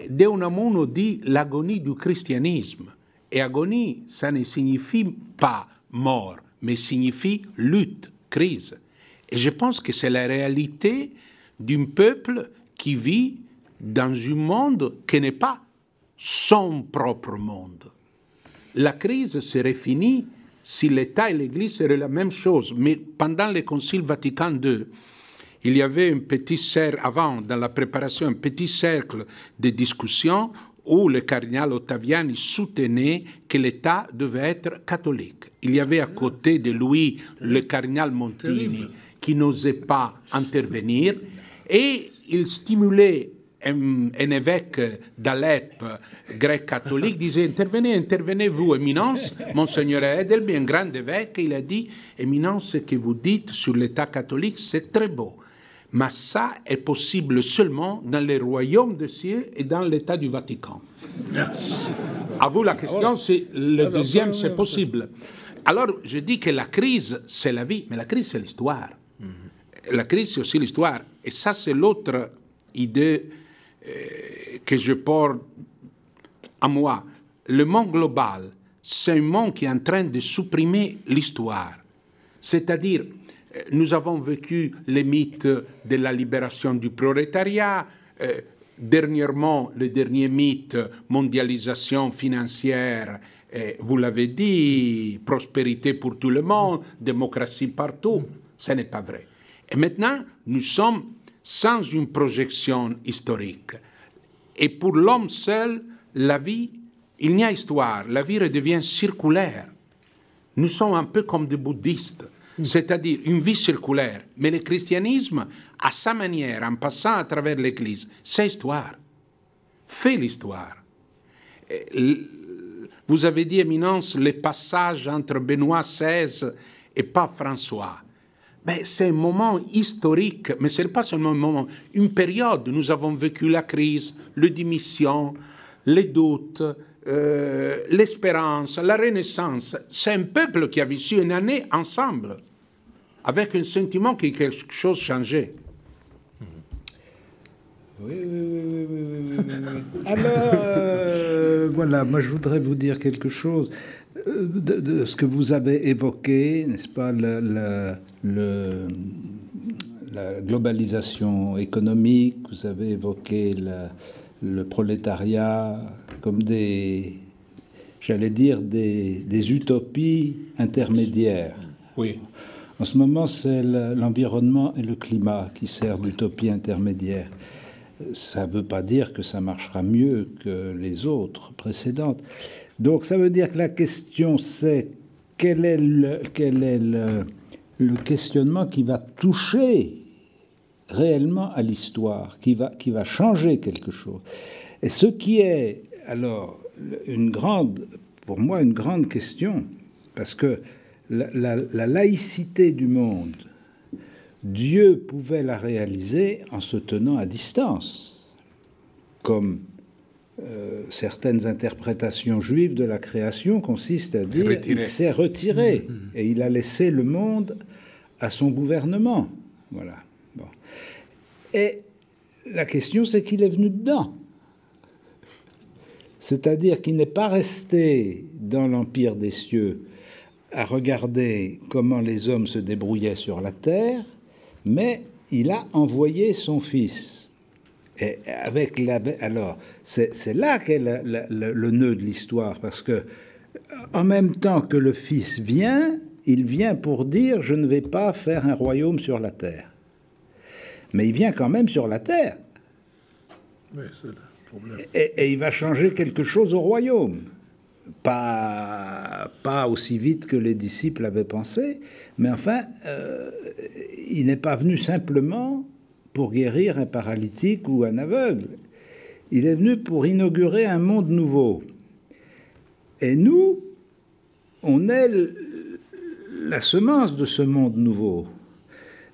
De Unamuno dit l'agonie du christianisme. Et agonie, ça ne signifie pas mort, mais signifie lutte, crise. Et je pense que c'est la réalité d'un peuple qui vit dans un monde qui n'est pas son propre monde. La crise serait finie si l'État et l'Église seraient la même chose. Mais pendant le Concile Vatican II, il y avait un petit cercle, avant, dans la préparation, un petit cercle de discussion où le cardinal Ottaviani soutenait que l'État devait être catholique. Il y avait à côté de lui le cardinal Montini qui n'osait pas intervenir et il stimulait un évêque d'Alep, grec catholique, disait intervenez vous, Éminence, Monseigneur Edelby, un grand évêque, il a dit, Éminence, ce que vous dites sur l'État catholique, c'est très beau. Mais ça est possible seulement dans les royaumes des cieux et dans l'État du Vatican. À vous la question, c'est le deuxième, c'est possible. Alors, je dis que la crise, c'est la vie, mais la crise, c'est l'histoire. La crise, c'est aussi l'histoire. Et ça, c'est l'autre idée que je porte à moi. Le monde global, c'est un monde qui est en train de supprimer l'histoire. C'est-à-dire, nous avons vécu les mythes de la libération du prolétariat, dernièrement, le dernier mythe, mondialisation financière, vous l'avez dit, prospérité pour tout le monde, démocratie partout. Ce n'est pas vrai. Et maintenant, nous sommes sans une projection historique. Et pour l'homme seul, la vie, il n'y a histoire. La vie redevient circulaire. Nous sommes un peu comme des bouddhistes, c'est-à-dire une vie circulaire. Mais le christianisme, à sa manière, en passant à travers l'Église, c'est histoire. Fait l'histoire. Vous avez dit, Éminence, le passage entre Benoît XVI et Pape François. Ben, c'est un moment historique, mais ce n'est pas seulement un moment, une période. Nous avons vécu la crise, les démissions, les doutes, l'espérance, la renaissance. C'est un peuple qui a vécu une année ensemble, avec un sentiment que quelque chose changeait. Oui. Alors, voilà, moi je voudrais vous dire quelque chose de ce que vous avez évoqué, n'est-ce pas, la globalisation économique, vous avez évoqué le prolétariat comme j'allais dire, des utopies intermédiaires. Oui. En ce moment, c'est l'environnement et le climat qui servent d'utopie intermédiaire. Ça ne veut pas dire que ça marchera mieux que les autres précédentes. Donc, ça veut dire que la question, c'est quel est le questionnement qui va toucher réellement à l'histoire, qui va changer quelque chose. Et ce qui est, alors, pour moi, une grande question, parce que la laïcité du monde, Dieu pouvait la réaliser en se tenant à distance, comme certaines interprétations juives de la création consistent à dire qu'il s'est retiré et il a laissé le monde à son gouvernement. Voilà. Bon. Et la question, c'est qu'il est venu dedans. C'est-à-dire qu'il n'est pas resté dans l'empire des cieux à regarder comment les hommes se débrouillaient sur la terre, mais il a envoyé son fils. Et avec alors, c'est là qu'est le nœud de l'histoire, parce que en même temps que le Fils vient, il vient pour dire « je ne vais pas faire un royaume sur la terre ». Mais il vient quand même sur la terre. Oui, c'est le problème. Et il va changer quelque chose au royaume. Pas aussi vite que les disciples avaient pensé, mais enfin, il n'est pas venu simplement pour guérir un paralytique ou un aveugle. Il est venu pour inaugurer un monde nouveau. Et nous, on est la semence de ce monde nouveau.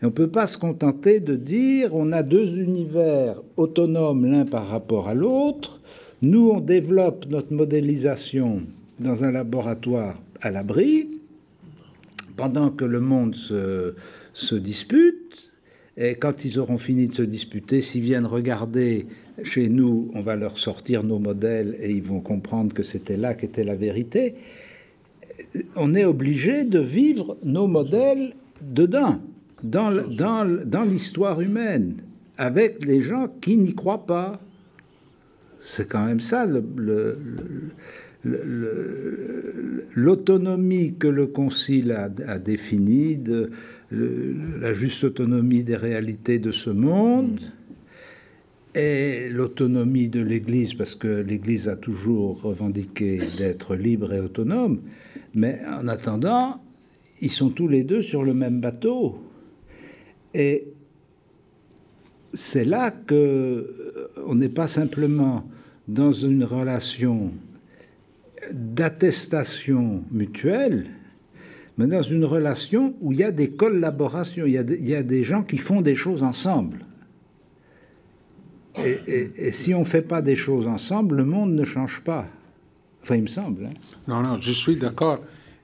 Et on ne peut pas se contenter de dire on a deux univers autonomes l'un par rapport à l'autre. Nous, on développe notre modélisation dans un laboratoire à l'abri, pendant que le monde se dispute. Et quand ils auront fini de se disputer, s'ils viennent regarder chez nous, on va leur sortir nos modèles et ils vont comprendre que c'était là qu'était la vérité. On est obligé de vivre nos modèles dedans, dans l'histoire humaine, avec les gens qui n'y croient pas. C'est quand même ça l'autonomie que le Concile a définie, la juste autonomie des réalités de ce monde, et l'autonomie de l'Église, parce que l'Église a toujours revendiqué d'être libre et autonome, mais en attendant, ils sont tous les deux sur le même bateau. Et c'est là qu'on n'est pas simplement dans une relation d'attestation mutuelle, mais dans une relation où il y a des collaborations, il y a des gens qui font des choses ensemble. Et si on ne fait pas des choses ensemble, le monde ne change pas. Enfin, il me semble. Hein. Non, je suis d'accord.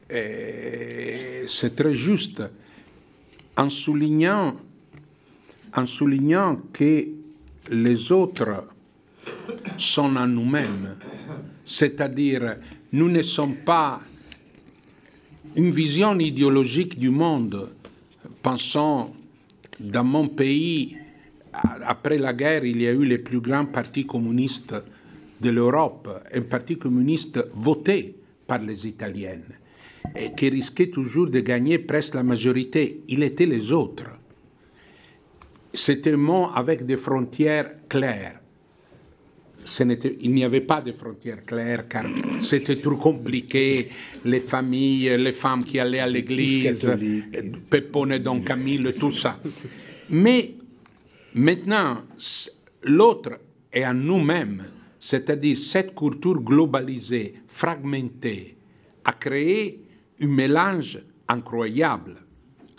C'est très juste. En soulignant que les autres sont en nous-mêmes, c'est-à-dire nous ne sommes pas une vision idéologique du monde. Pensons, dans mon pays, après la guerre, il y a eu les plus grands partis communistes de l'Europe, un parti communiste voté par les Italiennes, et qui risquait toujours de gagner presque la majorité. Il était les autres. C'était un monde avec des frontières claires. Il n'y avait pas de frontières claires car c'était trop compliqué. Les familles, les femmes qui allaient à l'église, Peppone Don Camillo, tout ça. Mais maintenant, l'autre est en nous-mêmes, c'est-à-dire cette culture globalisée, fragmentée, a créé un mélange incroyable.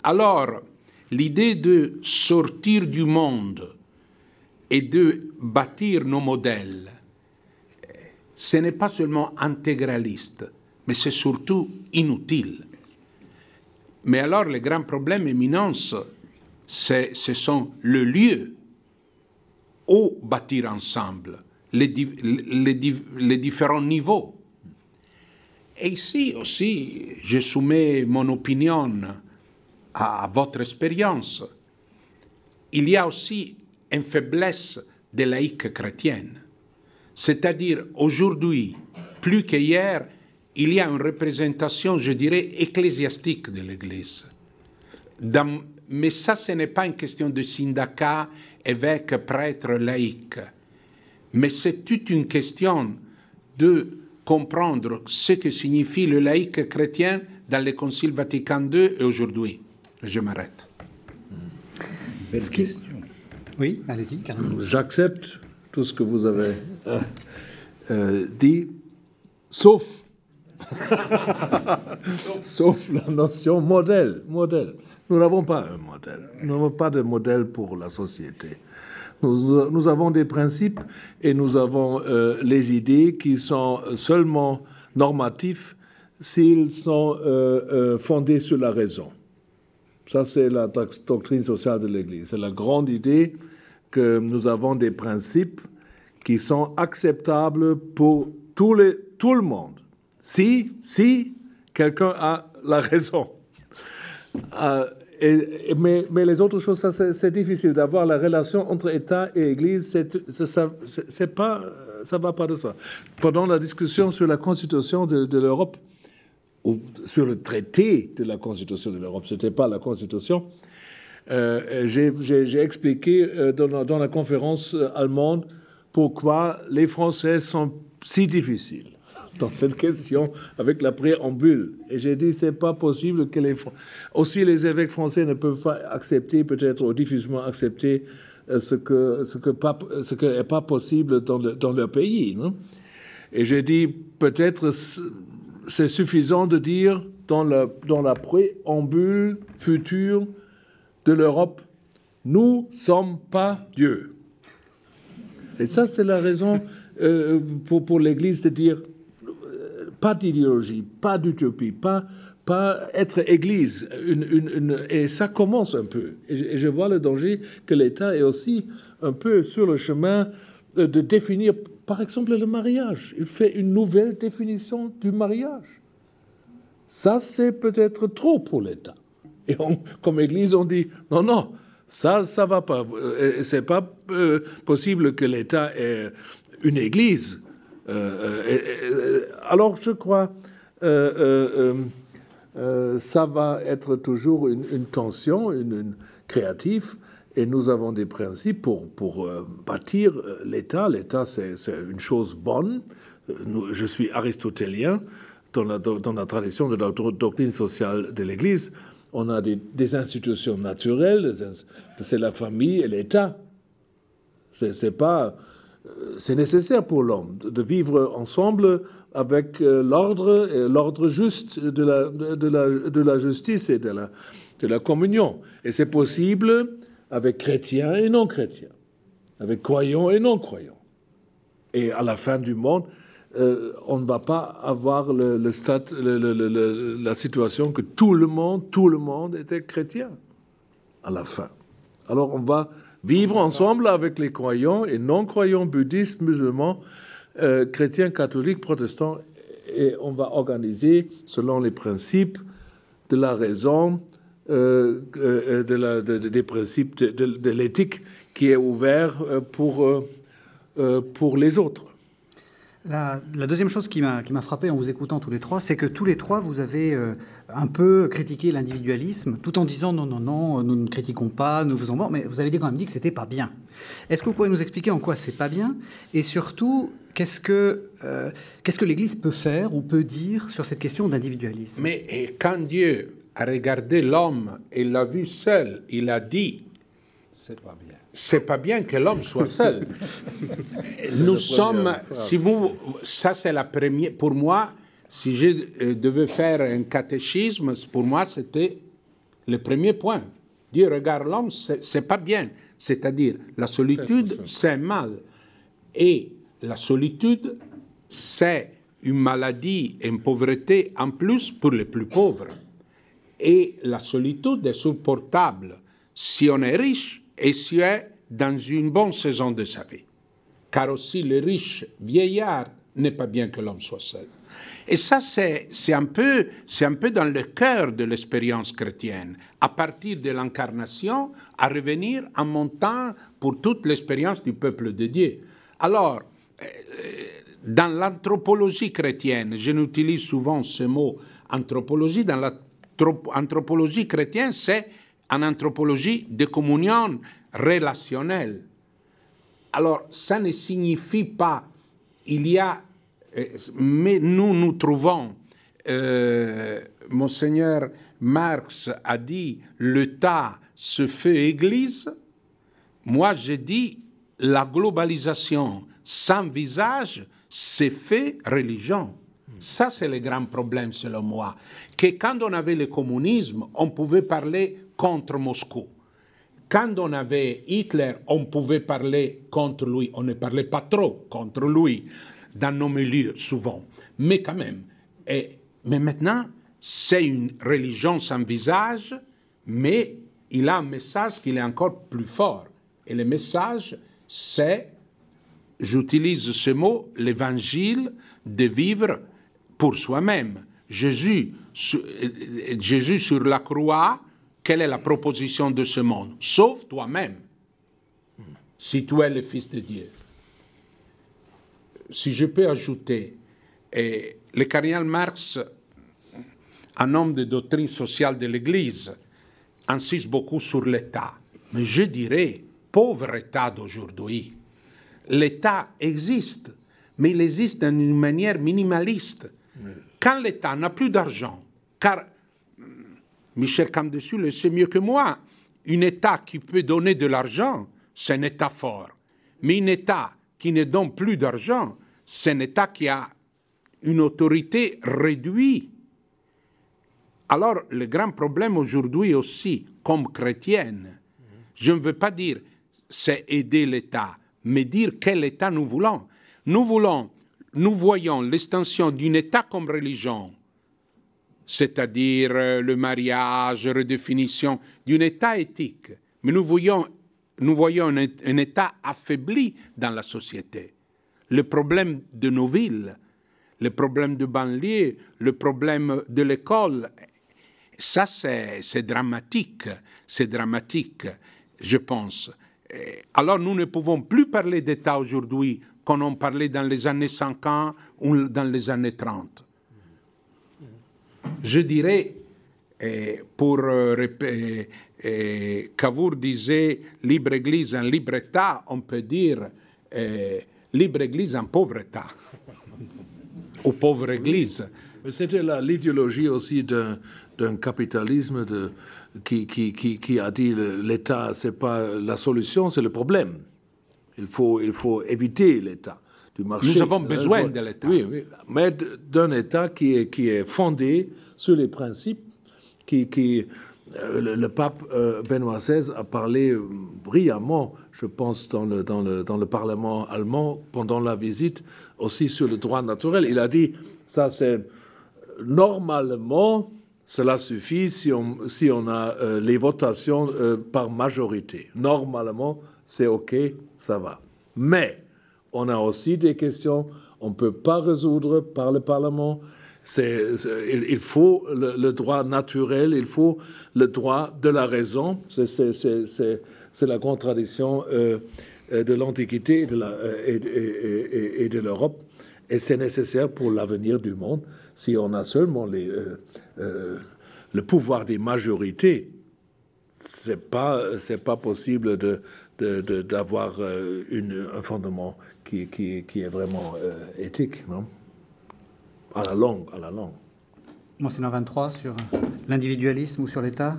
Alors, l'idée de sortir du monde et de bâtir nos modèles, ce n'est pas seulement intégraliste, mais c'est surtout inutile. Mais alors, les grands problèmes éminents, ce sont le lieu où bâtir ensemble, les différents niveaux. Et ici aussi, je soumets mon opinion à votre expérience. Il y a aussi une faiblesse des laïcs chrétiennes. C'est-à-dire, aujourd'hui, plus qu'hier, il y a une représentation, je dirais, ecclésiastique de l'Église. Mais ça, ce n'est pas une question de syndicat, évêque, prêtre, laïc. Mais c'est toute une question de comprendre ce que signifie le laïc chrétien dans le Concile Vatican II et aujourd'hui. Je m'arrête. Belle question. Oui, allez-y, carrément. J'accepte tout ce que vous avez dit, sauf la notion modèle. Nous n'avons pas un modèle. Nous n'avons pas de modèle pour la société. Nous avons des principes et nous avons les idées qui sont seulement normatifs s'ils sont fondés sur la raison. Ça, c'est la doctrine sociale de l'Église. C'est la grande idée que nous avons des principes qui sont acceptables pour tout le monde. Si quelqu'un a la raison. Mais les autres choses, ça, c'est difficile d'avoir la relation entre État et Église. Ça va pas de soi. Pendant la discussion sur la Constitution de l'Europe, ou sur le traité de la Constitution de l'Europe, ce n'était pas la Constitution, j'ai expliqué dans la conférence allemande pourquoi les Français sont si difficiles dans cette question avec la préambule. Et j'ai dit, c'est pas possible que aussi les évêques français ne peuvent pas accepter, peut-être, ou difficilement accepter ce que n'est pas possible dans leur pays. Non? Et j'ai dit, peut-être, c'est suffisant de dire, dans la préambule future de l'Europe, nous ne sommes pas Dieu. Et ça, c'est la raison pour l'Église de dire pas d'idéologie, pas d'utopie, pas être Église. Et ça commence un peu. Et je vois le danger que l'État est aussi un peu sur le chemin de définir, par exemple, le mariage. Il fait une nouvelle définition du mariage. Ça, c'est peut-être trop pour l'État. Et comme Église, on dit non, ça va pas. C'est pas possible que l'État ait une Église. Alors, je crois, ça va être toujours une tension, une créative, et nous avons des principes pour bâtir l'État. L'État, c'est une chose bonne. Je suis aristotélien dans la tradition de la doctrine sociale de l'Église. On a des institutions naturelles, c'est la famille et l'État. C'est nécessaire pour l'homme de vivre ensemble avec l'ordre juste de la justice et de la communion. Et c'est possible avec chrétiens et non-chrétiens, avec croyants et non-croyants. Et à la fin du monde, on ne va pas avoir la situation que tout le monde était chrétien à la fin. Alors on va vivre ensemble avec les croyants et non-croyants, bouddhistes, musulmans, chrétiens, catholiques, protestants, et on va organiser selon les principes de la raison, des principes de l'éthique qui est ouvert pour les autres. La deuxième chose qui m'a frappé en vous écoutant tous les trois, c'est que tous les trois, vous avez un peu critiqué l'individualisme, tout en disant non, nous ne critiquons pas, nous faisons bon, mais vous avez quand même dit que c'était pas bien. Est-ce que vous pouvez nous expliquer en quoi c'est pas bien, et surtout qu'est-ce que l'Église peut faire ou peut dire sur cette question d'individualisme? Mais quand Dieu a regardé l'homme et l'a vu seul, il a dit, c'est pas bien. C'est pas bien que l'homme soit seul. Nous sommes, ça c'est la première, pour moi, si je devais faire un catéchisme, pour moi c'était le premier point. Dieu regarde l'homme, c'est pas bien. C'est-à-dire, la solitude, c'est mal. Et la solitude, c'est une maladie et une pauvreté en plus pour les plus pauvres. Et la solitude est supportable si on est riche et si on est dans une bonne saison de sa vie. Car aussi le riche vieillard n'est pas bien que l'homme soit seul. Et ça, c'est un peu dans le cœur de l'expérience chrétienne, à partir de l'incarnation, à revenir en montant pour toute l'expérience du peuple de Dieu. Alors, dans l'anthropologie chrétienne, je n'utilise souvent ce mot anthropologie, dans l'anthropologie chrétienne, c'est une anthropologie de communion relationnelle. Alors, ça ne signifie pas, mais nous trouvons, Monseigneur Marx a dit, l'État se fait Église. Moi, je dis, la globalisation sans visage se fait religion. Ça, c'est le grand problème, selon moi. Que quand on avait le communisme, on pouvait parler contre Moscou. Quand on avait Hitler, on pouvait parler contre lui. On ne parlait pas trop contre lui dans nos milieux, souvent. Mais quand même. Mais maintenant, c'est une religion sans visage, mais il a un message qui est encore plus fort. Et le message, c'est, j'utilise ce mot, l'évangile de vivre pour soi-même. Jésus sur la croix quelle est la proposition de ce monde, sauf toi-même, si tu es le Fils de Dieu. Si je peux ajouter, le cardinal Marx, un homme de doctrine sociale de l'Église, insiste beaucoup sur l'État. Mais je dirais, pauvre État d'aujourd'hui, l'État existe, mais il existe d'une manière minimaliste. Quand l'État n'a plus d'argent, car Michel Camdessus le sait mieux que moi, un État qui peut donner de l'argent, c'est un État fort. Mais un État qui ne donne plus d'argent, c'est un État qui a une autorité réduite. Alors, le grand problème aujourd'hui aussi, comme chrétienne, je ne veux pas dire c'est aider l'État, mais dire quel État nous voulons. Nous voyons l'extension d'un État comme religion, c'est-à-dire le mariage, redéfinition d'un État éthique. Mais nous voyons un État affaibli dans la société. Le problème de nos villes, le problème de banlieue, le problème de l'école, ça c'est dramatique, je pense. Alors nous ne pouvons plus parler d'État aujourd'hui comme on parlait dans les années 50 ou dans les années 30. Je dirais, Cavour disait libre Église, un libre État, on peut dire libre Église, un pauvre État, ou pauvre Église. Mais c'était l'idéologie aussi d'un capitalisme qui a dit l'État, c'est pas la solution, c'est le problème. Il faut éviter l'État du marché. Nous avons besoin de l'État. Oui, mais d'un État qui est fondé sur les principes le pape Benoît XVI a parlé brillamment, je pense, dans le Parlement allemand pendant la visite, aussi sur le droit naturel. Il a dit, ça c'est normalement, cela suffit si on a les votations par majorité. Normalement, c'est OK, ça va. Mais on a aussi des questions on ne peut pas résoudre par le Parlement. Il faut le droit naturel, il faut le droit de la raison. C'est la contradiction de l'Antiquité et de l'Europe. Et c'est nécessaire pour l'avenir du monde. Si on a seulement le pouvoir des majorités, c'est pas possible d'avoir un fondement qui est vraiment éthique, non? À la longue. Monseigneur 23, sur l'individualisme ou sur l'État?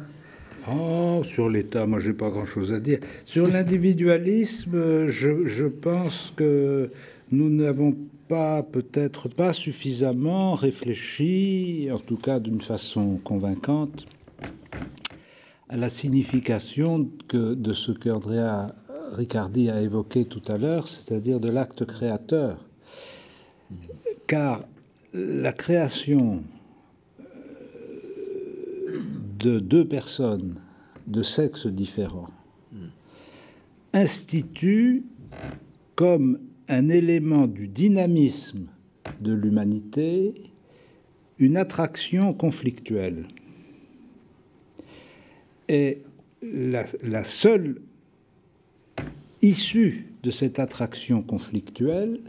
Oh, sur l'État, moi, j'ai pas grand-chose à dire. Sur l'individualisme, je pense que nous n'avons peut-être pas suffisamment réfléchi, en tout cas d'une façon convaincante, à la signification de ce qu'Andrea Riccardi a évoqué tout à l'heure, c'est-à-dire de l'acte créateur. Car la création de deux personnes de sexes différents institue comme un élément du dynamisme de l'humanité une attraction conflictuelle. Et la seule issue de cette attraction conflictuelle,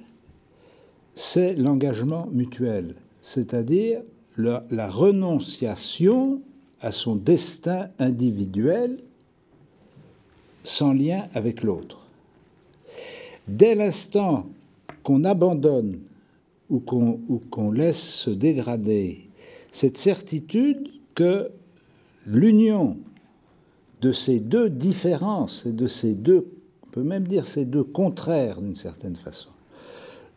c'est l'engagement mutuel, c'est-à-dire la renonciation à son destin individuel sans lien avec l'autre. Dès l'instant qu'on abandonne ou qu'on laisse se dégrader cette certitude que l'union de ces deux différences et de ces deux, on peut même dire ces deux contraires d'une certaine façon,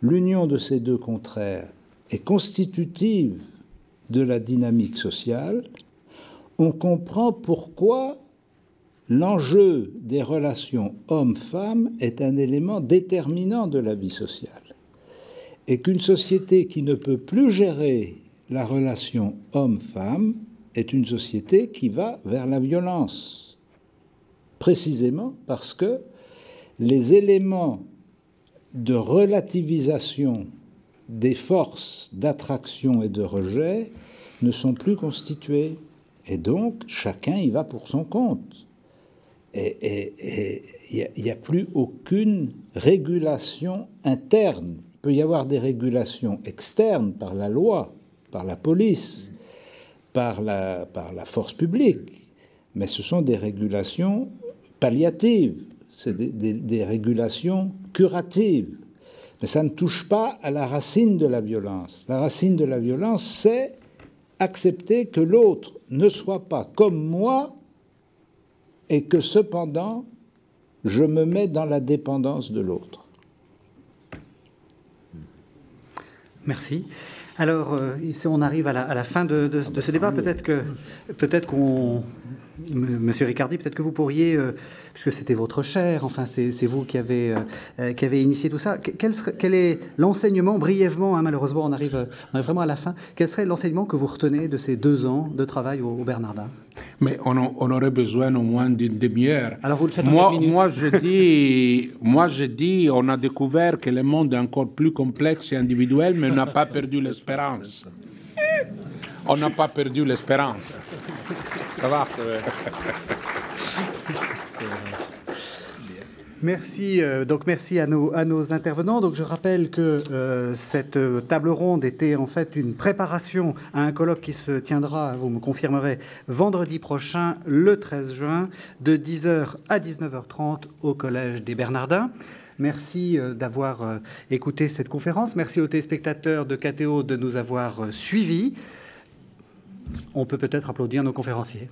l'union de ces deux contraires est constitutive de la dynamique sociale, on comprend pourquoi l'enjeu des relations homme-femme est un élément déterminant de la vie sociale. Et qu'une société qui ne peut plus gérer la relation homme-femme est une société qui va vers la violence. Précisément parce que les éléments de relativisation des forces d'attraction et de rejet ne sont plus constitués. Et donc, chacun y va pour son compte. Et il n'y a plus aucune régulation interne. Il peut y avoir des régulations externes par la loi, par la police, par la force publique, mais ce sont des régulations palliatives, c'est des régulations curatives. Mais ça ne touche pas à la racine de la violence. La racine de la violence, c'est accepter que l'autre ne soit pas comme moi et que cependant, je me mets dans la dépendance de l'autre. Merci. Alors, ici, on arrive à la fin de ce débat. Peut-être qu'on... Monsieur Riccardi, peut-être que vous pourriez, puisque c'était votre chair, enfin, c'est vous qui avez initié tout ça, quel est l'enseignement, brièvement, hein, malheureusement, on arrive vraiment à la fin, quel serait l'enseignement que vous retenez de ces 2 ans de travail au Bernardin? Mais on aurait besoin au moins d'une demi-heure. Alors vous le faites en 4 minutes. Moi, je dis, on a découvert que le monde est encore plus complexe et individuel, mais on n'a pas perdu l'espérance. On n'a pas perdu l'espérance. Ça va. Merci. Donc merci à nos intervenants. Donc je rappelle que cette table ronde était en fait une préparation à un colloque qui se tiendra, vous me confirmerez, vendredi prochain, le 13 juin, de 10h à 19h30 au Collège des Bernardins. Merci d'avoir écouté cette conférence. Merci aux téléspectateurs de KTO de nous avoir suivis. On peut peut-être applaudir nos conférenciers.